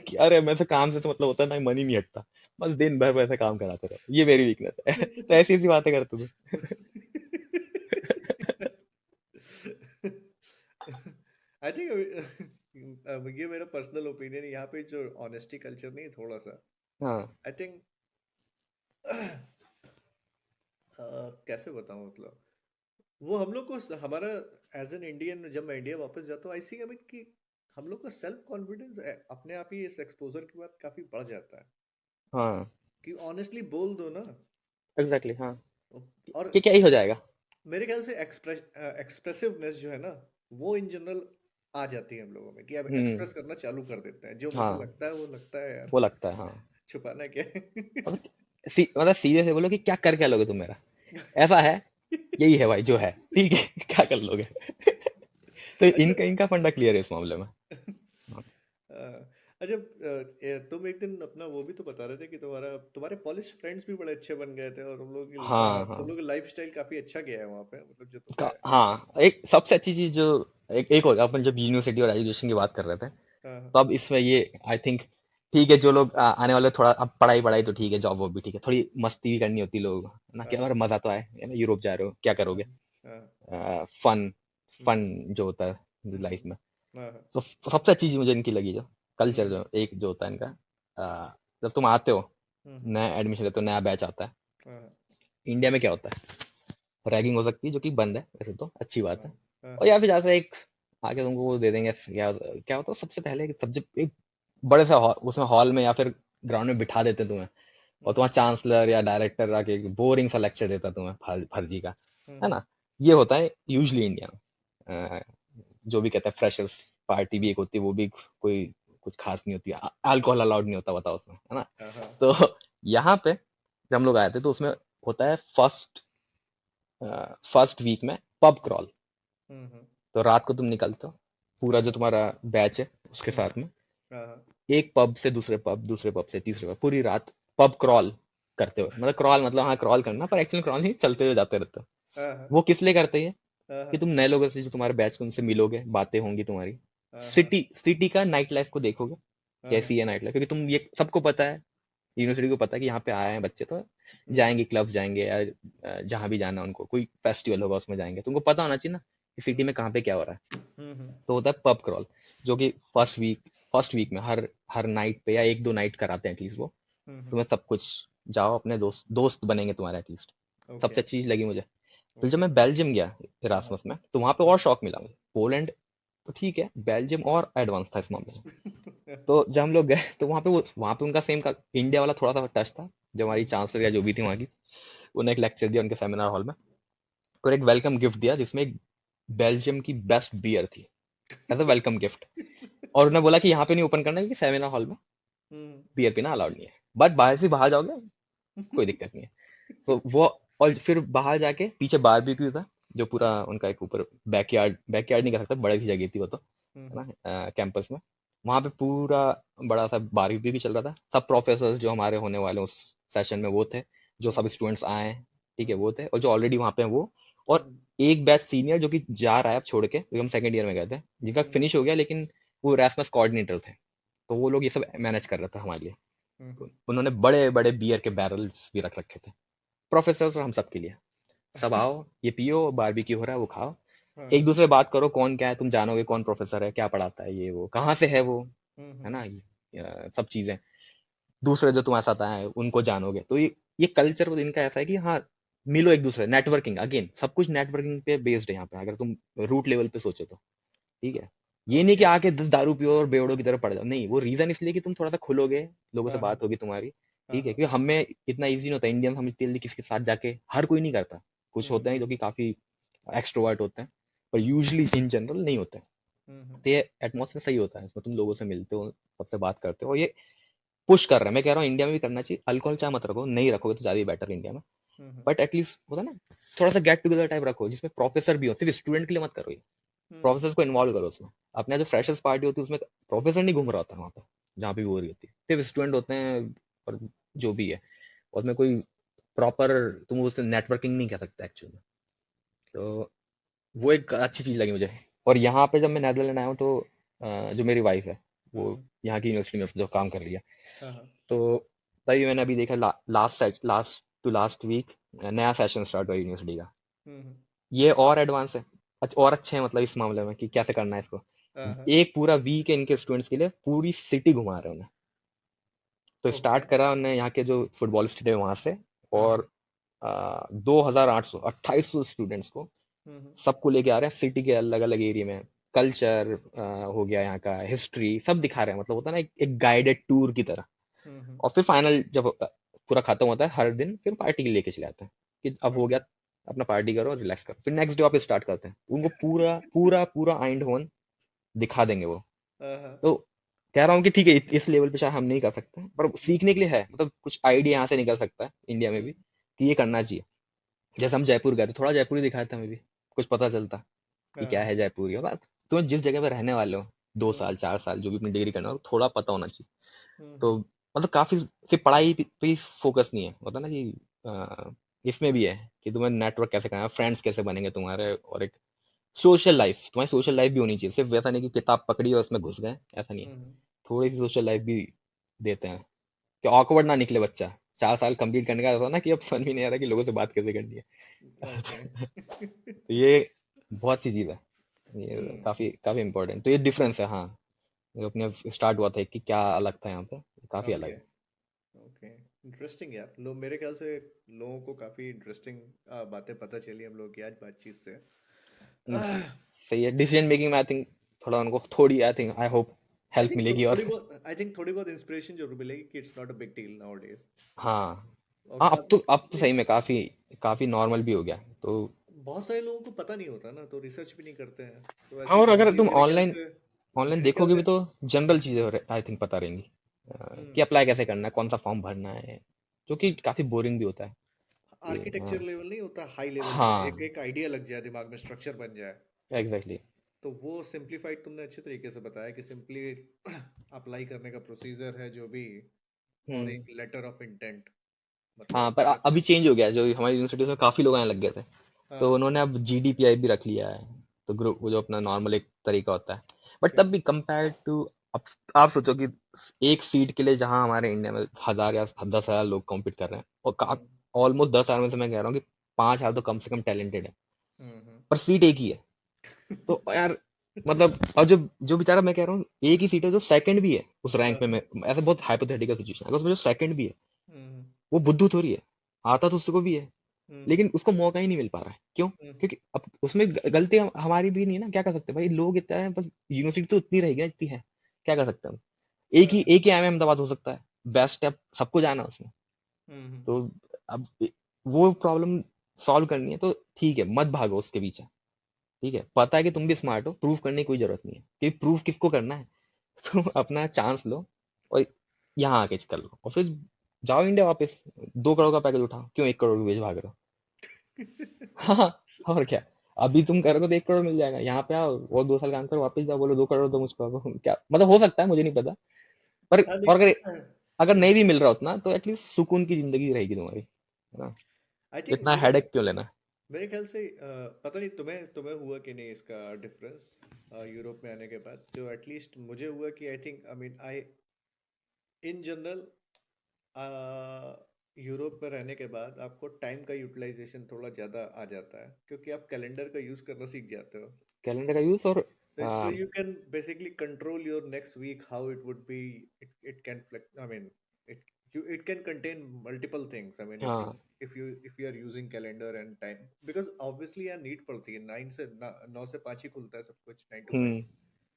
कि अरे मैं तो काम से तो मतलब होता है ना, मन ही नहीं हटता, बस दिन भर वैसे काम कराते रहो, ये मेरी वीकनेस है। तो ऐसी ऐसी बातें करते थे। आई थिंक अब ये मेरा पर्सनल ओपिनियन है, यहाँ पे जो ऑनेस्टी कल्चर नहीं है थोड़ा सा, हाँ आई थिंक कैसे बताऊं, मतलब वो हम लोग को हमारा एज एन इंडियन, जब मैं इंडिया वापस जाता हूँ, आई सी अभी कि हम लोग का सेल्फ कॉन्फिडेंस अपने आप ही इस एक्सपोजर के बाद काफी बढ़ जाता है, हाँ, कि ऑनेस्टली बोल दो ना। एग्जैक्टली हाँ, और कि क्या ही हो जाएगा। मेरे ख्याल से एक्सप्रेसिवनेस जो है ना, वो इन जनरल आ जाती है हम लोगों में, कि अब हम्म। एक्सप्रेस करना चालू कर देते हैं, जो मुझे हाँ, लगता है वो लगता है यार। वो लगता है हाँ। छुपाना क्या है। अब मतलब सीधे से बोलो कि क्या कर क्या लोगे तुम मेरा, ऐसा है, यही है भाई जो है, ठीक है। क्या कर लोगे। तो अच्छा। इनका इनका फंडा क्लियर है इस मामले में। हाँ अच्छा, तुम एक दिन अपना वो भी तो बता रहे थे कि तुम्हारे कॉलेज फ्रेंड्स भी बड़े अच्छे बन गए थे, और हाँ हाँ। तुम लोग का लाइफ स्टाइल काफी अच्छा गया है वहाँ पे, मतलब जो तुम्हें। हाँ, एक सबसे अच्छी चीज जो, एक और अपन जब यूनिवर्सिटी और एजुकेशन की बात कर रहे थे, हाँ। तो अब इसमें ये आई थिंक ठीक है, जो लोग आने वाले थोड़ा, अब पढ़ाई पढ़ाई तो ठीक है, जॉब वॉब भी ठीक है, थोड़ी मस्ती भी करनी होती है लोगों को, है ना, कि हाँ। अगर मजा तो आए, है ना, यूरोप जा रहे हो क्या हाँ। करोगे, हाँ। फन, हम्म। फन जो होता है लाइफ में। हम्म। हाँ। हाँ। तो सबसे अच्छी चीज मुझे इनकी लगी जो कल्चर, हम्म। जो एक जो होता है इनका, जब तुम आते हो, हम्म। नया एडमिशन लेते हो, नया बैच आता है, हाँ। इंडिया में क्या होता है, रैगिंग हो सकती है, जो कि बंद है वैसे तो, अच्छी बात हाँ। है। हाँ। और या फिर जैसे एक आके तुमको वो दे देंगे, क्या क्या होता है, सबसे पहले एक सब्जेक्ट, एक बड़े से हॉल, उसमें हॉल में या फिर ग्राउंड में बिठा देते हैं तुम्हें, और हम्म। तुम्हारा चांसलर या डायरेक्टर आके बोरिंग सा लेक्चर देता है तुम्हें, फर्जी का, है हम्म। ना। ये होता है यूजली इंडिया में। जो भी कहते हैं फ्रेशर्स पार्टी भी एक होती है, वो भी कोई कुछ खास नहीं होती, अल्कोहल अलाउड नहीं होता, बताओ उसमें, है ना। हाँ। हाँ। तो यहाँ पे जब हम लोग आए थे, तो उसमें होता है फर्स्ट वीक में पब क्रॉल। हम्म। तो रात को तुम निकलते हो, पूरा हाँ। जो हाँ। तुम्हारा बैच है उसके हम्म। साथ में, हाँ। हाँ। एक पब से दूसरे पब, दूसरे पब से तीसरे पब, पूरी रात पब क्रॉल करते हुए, मतलब क्रॉल मतलब हाँ क्रॉल करना, पर एक्चुअली क्रॉल नहीं, चलते हुए जाते रहते हो। हाँ। हाँ। वो किस लिए करते हैं, हाँ। कि हाँ। तुम नए लोगों से, जो तुम्हारे बैच के, उनसे मिलोगे, बातें होंगी तुम्हारी, हाँ। हाँ। सिटी सिटी का नाइट लाइफ को देखोगे, हाँ। हाँ। कैसी है नाइट लाइफ, क्योंकि तुम ये सबको पता है, यूनिवर्सिटी को पता है कि यहाँ पे आए हैं बच्चे, तो हम्म। जाएंगे क्लब जाएंगे, या जहाँ भी जाना है उनको, कोई फेस्टिवल होगा उसमें जाएंगे, तुमको पता होना चाहिए ना कि सिटी में कहाँ पे क्या हो रहा है। हम्म। तो होता है पब क्रॉल, जो कि फर्स्ट वीक में हर हर नाइट पे, या एक दो नाइट कराते हैं एटलीस्ट वो, हम्म। तुम्हें सब कुछ, जाओ अपने दोस्त दोस्त बनेंगे तुम्हारे एटलीस्ट। ओके। सबसे अच्छी चीज लगी मुझे। फिर जब ओके। मैं बेल्जियम गया हाँ। हाँ। इरासमस में, तो वहां पे और शौक मिला मुझे, पोलैंड तो ठीक है, बेल्जियम और एडवांस था इस मामले में। तो जब हम लोग गए, तो वहां पे उनका सेम का इंडिया वाला थोड़ा सा टच था। जब हमारी हम्म। चांसलर या जो भी थी वहां की, उन्होंने एक लेक्चर दिया उनके सेमिनार हॉल में, और एक वेलकम गिफ्ट दिया, जिसमें एक बेल्जियम की बेस्ट बियर थी, एज अ वेलकम गिफ्ट। और उन्होंने बोला कि यहाँ पे नहीं ओपन करना, क्योंकि सेमिनार हॉल में हम्म। बियर पीना अलाउड नहीं है, बट बाहर से बाहर जाओगे कोई दिक्कत नहीं है। तो वो, और फिर बाहर जाके पीछे बारबेक्यू था, जो पूरा हाँ। उनका एक ऊपर बैकयार्ड, बैकयार्ड नहीं कह सकता, बड़ी सी जगह थी वो तो, है हम्म। ना, कैंपस में। वहां पे पूरा बड़ा सा बारबेक्यू भी चल रहा था, सब प्रोफेसर जो हमारे होने वाले उस सेशन में वो थे, जो सब हम्म। स्टूडेंट्स आए हैं, ठीक है, हम्म। वो थे, और जो ऑलरेडी वहां पे हैं वो, और हम्म। एक बैच सीनियर जो कि जा रहा है अब छोड़ के, क्योंकि हम सेकंड ईयर में गए थे, जिनका हम्म। फिनिश हो गया, लेकिन वो रैसमस कोऑर्डिनेटर थे, तो वो लोग ये सब मैनेज कर रहे थे हमारे लिए। हम्म। उन्होंने बड़े बड़े बियर के बैरल्स भी रख रखे थे, प्रोफेसर और हम सब के लिए, सब आओ ये पियो, बारबेक्यू हो रहा है, वो खाओ, हाँ। एक हाँ। दूसरे बात करो, कौन क्या है, तुम जानोगे कौन प्रोफेसर है, क्या पढ़ाता है, ये वो कहाँ से है वो, है हम्म। ना, सब चीजें, दूसरे जो तुम्हारे साथ आए हैं उनको जानोगे। तो ये कल्चर इनका ऐसा है कि हाँ, मिलो एक दूसरे, नेटवर्किंग, अगेन सब कुछ नेटवर्किंग पे बेस्ड है यहाँ पे, अगर तुम रूट लेवल पे सोचो तो, ठीक है। ये नहीं कि ओके। आके दारू पियो और बेवड़ों की तरह पड़ जाओ, नहीं, वो रीजन इसलिए कि तुम थोड़ा सा खुलोगे, लोगों से हाँ हाँ बात होगी तुम्हारी, हाँ ठीक है, हाँ। क्योंकि हमें इतना इजी नहीं होता, इंडियन हम इतनी जल्दी किसी के साथ जाके, हर कोई नहीं करता, कुछ होते हैं हम्म जो कि काफी एक्सट्रोवर्ट होते हैं, पर यूजली इन जनरल नहीं होते। हम्म तो ये एटमोसफेयर सही होता है, इसमें तुम लोगों से मिलते हो, सबसे बात करते हो, और ये पुश कर रहा है, मैं कह रहा हूँ इंडिया में भी करना चाहिए, अल्कोहल चाहे मत रखो, नहीं रखोगे तो ज्यादा बेटर इंडिया में, हम्म बट एटलीस्ट होता है ना, थोड़ा सा गेट टुगेदर टाइप रखो, जिसमें प्रोफेसर भी हो, सिर्फ स्टूडेंट के लिए मत करो ये, हम्म प्रोफेसर को इन्वॉल्व करो उसमें, अपने जो फ्रेशर्स पार्टी होती है उसमें प्रोफेसर नहीं घूम रहा होता वहाँ पे, जहाँ पे भी हो रही होती है, सिर्फ स्टूडेंट होते हैं, और जो भी है, और उसमें कोई प्रॉपर, तुम उससे नेटवर्किंग नहीं कर सकते एक्चुअली, तो वो एक अच्छी चीज लगी मुझे। और यहाँ पे जब मैं नेदरलैंड आया हूँ तो जो मेरी वाइफ है, वो हम्म। यहाँ की यूनिवर्सिटी में जो काम कर रही है, हाँ हाँ। तो तभी मैंने अभी देखा, लास्ट वीक नया सेशन स्टार्ट हुआ यूनिवर्सिटी का, हम्म। ये और एडवांस है, और अच्छे हैं मतलब इस मामले में कि कैसे करना है इसको, हाँ हाँ। एक पूरा वीक है इनके स्टूडेंट्स के लिए, पूरी सिटी घुमा रहे हैं उन्हें, तो ओके। स्टार्ट करा उन्हें यहाँ के जो फुटबॉल स्टेडियम वहां से, हाँ हाँ। और 2800 स्टूडेंट्स को, हम्म सबको लेके आ रहे हैं सिटी के अलग अलग एरिया में, कल्चर हो गया यहाँ का, हिस्ट्री सब दिखा रहे हैं, मतलब होता है ना एक गाइडेड टूर की तरह, हम्म। और फिर फाइनल जब पूरा खत्म होता है हर दिन, फिर पार्टी लेके चले आते हैं कि अब हो गया, ओके। अपना पार्टी करो, रिलैक्स करो, फिर नेक्स्ट डे वापस स्टार्ट करते हैं, उनको पूरा पूरा पूरा आइंड होन दिखा देंगे वो, हाँ हाँ। तो कह रहा हूँ कि ठीक है, इस लेवल पे शायद हम नहीं कर सकते, पर सीखने के लिए है, मतलब कुछ आइडिया यहाँ से निकल सकता है इंडिया में भी, हम्म। कि ये करना चाहिए, जैसे हम जयपुर गए थे, थोड़ा जयपुर ही दिखाया था, हमें भी कुछ पता चलता कि क्या हाँ। है जयपुर, ये होता, तुम्हें जिस जगह पे रहने वाले हो, दो हम्म साल 4 साल जो भी अपनी डिग्री करना हो, थोड़ा पता होना चाहिए, तो हम्म। मतलब काफी सिर्फ पढ़ाई पे ही फोकस नहीं है, होता ना कि इसमें भी है कि तुम्हें नेटवर्क कैसे करना है, फ्रेंड्स कैसे बनेंगे तुम्हारे, और एक सोशल लाइफ, तुम्हारी सोशल लाइफ भी होनी चाहिए, सिर्फ ऐसा नहीं कि किताब पकड़ी और उसमें घुस गए, ऐसा नहीं है, हम्म। थोड़ी सी सोशल लाइफ भी देते हैं, कि ऑकवर्ड ना निकले बच्चा, 4 साल कंप्लीट करने का, था ना कि अब समझ में नहीं आ रहा कि लोगों से बात कैसे करनी है। ओके। तो ये बहुत अच्छी चीज है, ये हम्म। काफी काफी इंपॉर्टेंट, तो ये डिफरेंस है, हाँ, जो अपने स्टार्ट हुआ था कि क्या अलग था यहाँ पे, काफी अलग ओके। है। ओके। इंटरेस्टिंग यार, मेरे ख्याल से लोगों को काफी इंटरेस्टिंग बातें पता चली हम लोग की आज बातचीत से। आह, सही है, डिसीजन मेकिंग में आई थिंक थोड़ा उनको थोड़ी, I think, I hope I help think मिलेगी, और थोड़ी बहुत, आई थिंक थोड़ी बहुत इंस्पिरेशन जरूर मिलेगी कि it's not a big deal now days. हाँ, और हाँ, काफी अब तो सही में काफी काफी नॉर्मल भी हो गया, तो बहुत सारे लोगों को पता नहीं होता ना, तो रिसर्च भी नहीं करते हैं, तो हाँ, ऐसे और अगर नॉर्मली तुम ऑनलाइन ऑनलाइन मेरे ख्याल देखोगे भी से। तो जनरल चीजें आई थिंक पता रहेंगी, कि हम्म। अप्लाई कैसे करना है, कौन सा फॉर्म भरना है, जो कि काफी बोरिंग भी होता है, कि आर्किटेक्चर हाँ, लेवल नहीं होता, हाई लेवल पे हाँ, एक एक आइडिया लग जाए दिमाग में, स्ट्रक्चर बन जाए। एग्जैक्टली, तो वो सिंप्लीफाइड तुमने अच्छे तरीके से बताया कि सिंपली अप्लाई करने का प्रोसीजर है जो भी, और हम्म, एक लेटर ऑफ इंटेंट, हाँ, मतलब पर आज। अभी चेंज हो गया है, जो हमारी यूनिवर्सिटी में काफी लोग आने लग गए थे, हाँ तो हाँ। उन्होंने अब जीडीपीआई भी रख लिया है, तो ग्रुप वो जो अपना नॉर्मल एक तरीका होता है, बट क्या? तब भी कंपेयर टू, अब आप सोचो कि एक सीट के लिए जहां हमारे इंडिया में 1000 या 10,000 लोग कॉम्पीट कर रहे हैं, और हम्म ऑलमोस्ट 10,000 में से मैं कह रहा हूँ कि 5,000 तो कम से कम टैलेंटेड है, हम्म। पर सीट एक ही है, तो यार, मतलब, और जो जो बेचारा, मैं कह रहा हूँ एक ही सीट है, जो सेकंड भी है उस हाँ रैंक में, हाँ। मैं ऐसे बहुत हाइपोथेटिकल सिचुएशन है, अगर उसमें जो सेकंड भी है, हम्म वो बुद्धू थोड़ी है, आता तो उसको भी है, हम्म लेकिन उसको मौका ही नहीं मिल पा रहा है, क्यों? हम्म। क्योंकि अब उसमें गलती हमारी भी नहीं है ना, क्या कर सकते हैं भाई, लोग इतना है, बस यूनिवर्सिटी तो उतनी रहेगी ना, इतनी है, क्या कर सकते हैं हम, हाँ। एक ही अहमदाबाद हो सकता है, बेस्ट है, सबको जाना है उसमें, हम्म। तो अब वो प्रॉब्लम सॉल्व करनी है, तो ठीक है, मत भागो उसके पीछे, ठीक है, पता है कि तुम भी स्मार्ट हो, प्रूव करने की कोई जरूरत नहीं है, क्योंकि प्रूव किसको करना है, तो अपना चांस लो, और यहाँ आके कर लो, और फिर जाओ इंडिया वापस, 2 करोड़ का पैकेज उठाओ, क्यों 1 करोड़ की बेच भाग रहे हो? हाँ, और क्या, अभी तुम करोगे तो 1 करोड़ मिल जाएगा, यहाँ पे आओ और 2 साल काम करो, वापस जाओ, बोलो 2 करोड़ दो मुझको, अब क्या मतलब, हो सकता है, मुझे नहीं पता, पर हाँ और अगर लेकिन अगर नहीं भी मिल रहा उतना, तो एटलीस्ट सुकून की जिंदगी रहेगी तुम्हारी, है ना, आई थिंक इतना मेरे हेडेक क्यों लेना? मेरे ख्याल से पता नहीं तुम्हें तुम्हें हुआ कि नहीं इसका डिफरेंस, यूरोप में आने के बाद जो एटलीस्ट मुझे हुआ कि I think I mean I in general Europe में रहने के बाद आपको टाइम का यूटिलाइजेशन थोड़ा ज़्यादा आ जाता है, क्योंकि आप कैलेंडर का यूज़ करना सीख जाते हो। कैलेंडर का यूज, और So uh, you can basically control your next week how it would be. It can flex. I mean, it can contain multiple things. I mean, हाँ, if you are using calendar and time, because obviously यार need पड़ती है, 9 से 5 ही खुलता है सब कुछ, 9 to 5। हम्म,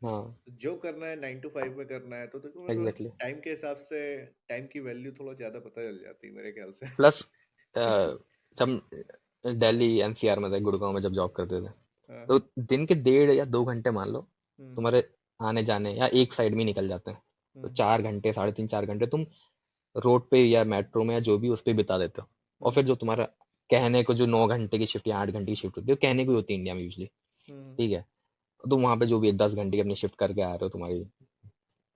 हाँ, जो करना है 9 to 5 में करना है, तो देखो मैं थोड़ा एग्ज़ैक्टली। टाइम के हिसाब से टाइम की वैल्यू थोड़ा ज्यादा पता चल जाती है मेरे ख्याल से। प्लस जब दिल्ली एनसीआर में थे, गुड़गांव में जब जॉब करते थे, हाँ। तो दिन के 1.5 या 2 घंटे मान लो हम्म। तुम्हारे आने जाने या एक साइड में ही निकल जाते हैं। तो हम्म। 4 घंटे, 3.5 4 घंटे तुम रोड पे या मेट्रो में या जो भी उस पे बिता देते हो। और हम्म। फिर जो तुम्हारा कहने को जो 9 घंटे की शिफ्ट या 8 घंटे की शिफ्ट होती है, वो कहने को ही होती है इंडिया में यूजली। हम्म। ठीक है, तुम वहां पे जो भी 10 घंटे की अपनी शिफ्ट करके आ रहे हो तुम्हारी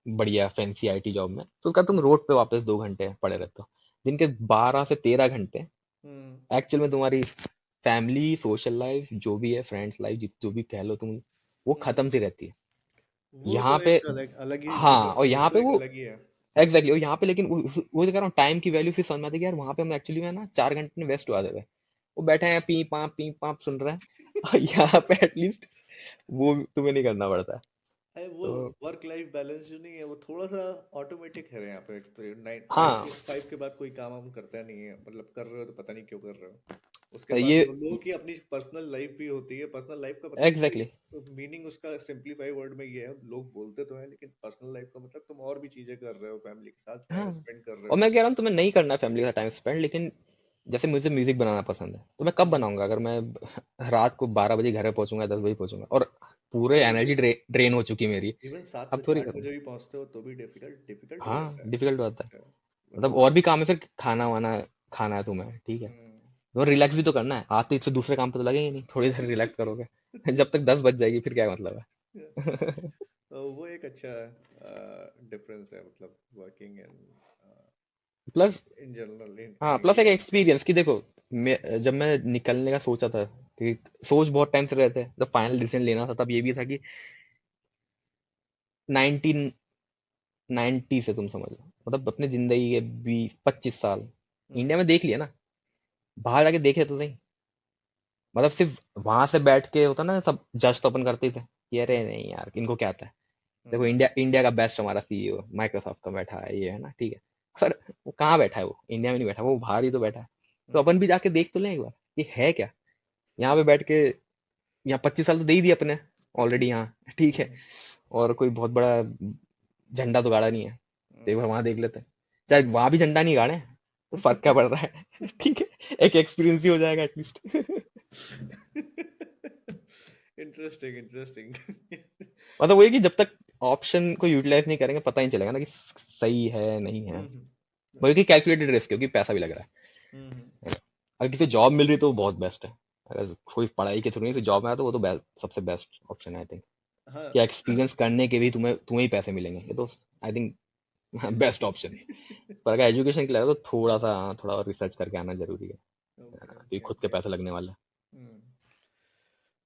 बढ़िया फैंसी आईटी जॉब में, तो उसका तुम रोड पे वापस 2 घंटे पड़े रहते हो। दिन के 12 से 13 घंटे हम्म। एक्चुअल में तुम्हारी फैमिली, सोशल लाइफ, जो भी है, फ्रेंड्स लाइफ, जो भी कह लो तुम, वो हम्म। खत्म सी रहती है वो यहाँ तो पे। एक अलग अलग ही, हाँ, और वो यहाँ तो पे एक वो अलग ही है। एग्जैक्टली और यहाँ पे लेकिन वो जो कह रहा हूँ, टाइम की वैल्यू फिर समझ में आती है कि यार वहां पे हम एक्चुअली में ना 4 घंटे में वेस्ट हुआ देते हैं। वो बैठे हैं पी पाप सुन रहे हैं और यहाँ पे एटलीस्ट वो तुम्हें नहीं करना पड़ता है। अरे वो तो वर्क लाइफ बैलेंस जो नहीं है, वो थोड़ा सा ऑटोमेटिक है यहाँ पे। तो नाइन फाइव हाँ, के फाइव के बाद कोई काम हम करता नहीं है, मतलब कर रहे हो तो पता नहीं क्यों कर रहे हो। उसके बाद ये लोगों की अपनी पर्सनल लाइफ भी होती है। पर्सनल लाइफ का मतलब एग्जैक्टली मीनिंग उसका सिंपलीफाई वर्ड में ये है, लोग बोलते तो है लेकिन पर्सनल लाइफ का मतलब तुम और भी चीजें कर रहे हो, फैमिली के साथ टाइम हाँ। स्पेंड कर रहे और हो। मैं कह रहा हूँ तुम्हें नहीं करना फैमिली का टाइम स्पेंड, लेकिन जैसे मुझे म्यूजिक बनाना पसंद है, तो मैं कब हम्म। बनाऊंगा अगर मैं रात को 12 बजे घर पहुंचूंगा, 10 बजे पहुंचूंगा और पूरे और एनर्जी ड्रेन हो चुकी है मेरी। इवन सात अब बजे थोड़ी आठ करूँ। बजे भी पहुंचते हो तो भी डिफिकल्ट डिफिकल्ट हो हाँ, जाता है। डिफिकल्ट होता है। मतलब मतलब और भी काम है, फिर खाना वाना खाना है तुम्हें, ठीक है, हम्म। तो रिलैक्स भी तो करना है। आते ही फिर दूसरे काम पे तो लगेंगे नहीं, थोड़ी देर रिलैक्स करोगे जब तक 10 बज जाएगी फिर क्या मतलब है। तो वो एक अच्छा डिफरेंस है, मतलब working and plus in general in हाँ, प्लस इंडिया। एक एक्सपीरियंस कि देखो, जब मैं निकलने का सोचा था, कि सोच बहुत टाइम से रहे थे, जब फाइनल डिसीजन लेना था तब ये भी था कि 1990 से तुम समझ लो, मतलब अपनी जिंदगी के 20 25 साल हम्म। इंडिया में देख लिया ना, बाहर जाके देखे तो सही। मतलब सिर्फ वहां से बैठ के होता ना, सब जज तो अपन करते ही थे कि अरे नहीं यार, इनको क्या आता है। देखो, हम्म। इंडिया इंडिया का बेस्ट हमारा सीईओ माइक्रोसॉफ्ट का बैठा है, ये है ना, ठीक है। पर वो कहाँ बैठा है, वो इंडिया में नहीं बैठा, वो बाहर ही तो बैठा है। तो हम्म। अपन भी जाके देख तो लें एक बार कि है क्या यहाँ पे बैठ के। यहाँ 25 साल तो दे ही दिए अपने ऑलरेडी यहाँ, ठीक है। हम्म। और कोई बहुत बड़ा झंडा तो गाड़ा नहीं है, तो एक बार वहां देख लेते हैं। चाहे वहां भी झंडा नहीं गाड़े तो फर्क क्या पड़ रहा है ठीक है, एक एक्सपीरियंस ही हो जाएगा एटलीस्ट इंटरेस्टिंग इंटरेस्टिंग। मतलब वही कि जब तक ऑप्शन को यूटिलाइज नहीं करेंगे पता नहीं चलेगा ना कि सही है नहीं है। हम्म। वही कि कैलकुलेटेड रिस्क, क्योंकि पैसा भी लग रहा हम्म। है ना? अगर किसी जॉब मिल रही है तो वो बहुत बेस्ट है। अगर कोई पढ़ाई के थ्रू नहीं, तो जॉब में आया तो वो तो सबसे बेस्ट ऑप्शन है आई थिंक। हाँ। कि एक्सपीरियंस करने के भी तुम्हें तुम्हें ही पैसे मिलेंगे, ये तो आई थिंक बेस्ट ऑप्शन है। पर अगर एजुकेशन के लिए आया तो थोड़ा और रिसर्च करके आना जरूरी है, ओके क्योंकि ओके खुद के ओके। पैसे लगने वाले हैं।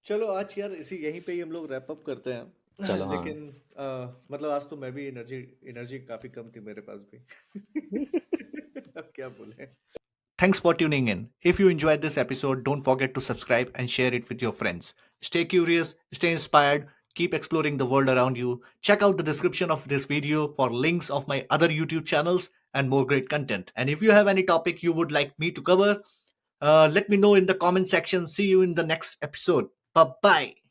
चलो आज यार इसी यहीं पे ही हम लोग रैप अप करते हैं। चलो हाँ। लेकिन मतलब आज तो मैं भी एनर्जी एनर्जी काफी कम थी मेरे पास भी। अब क्या बोले। Thanks for tuning in. If you enjoyed this episode, don't forget to subscribe and share it with your friends. Stay curious, stay inspired, keep exploring the world around you. Check out the description of this video for links of my other YouTube channels and more great content. And if you have any topic you would like me to cover, let me know in the comment section. See you in the next episode. Bye bye.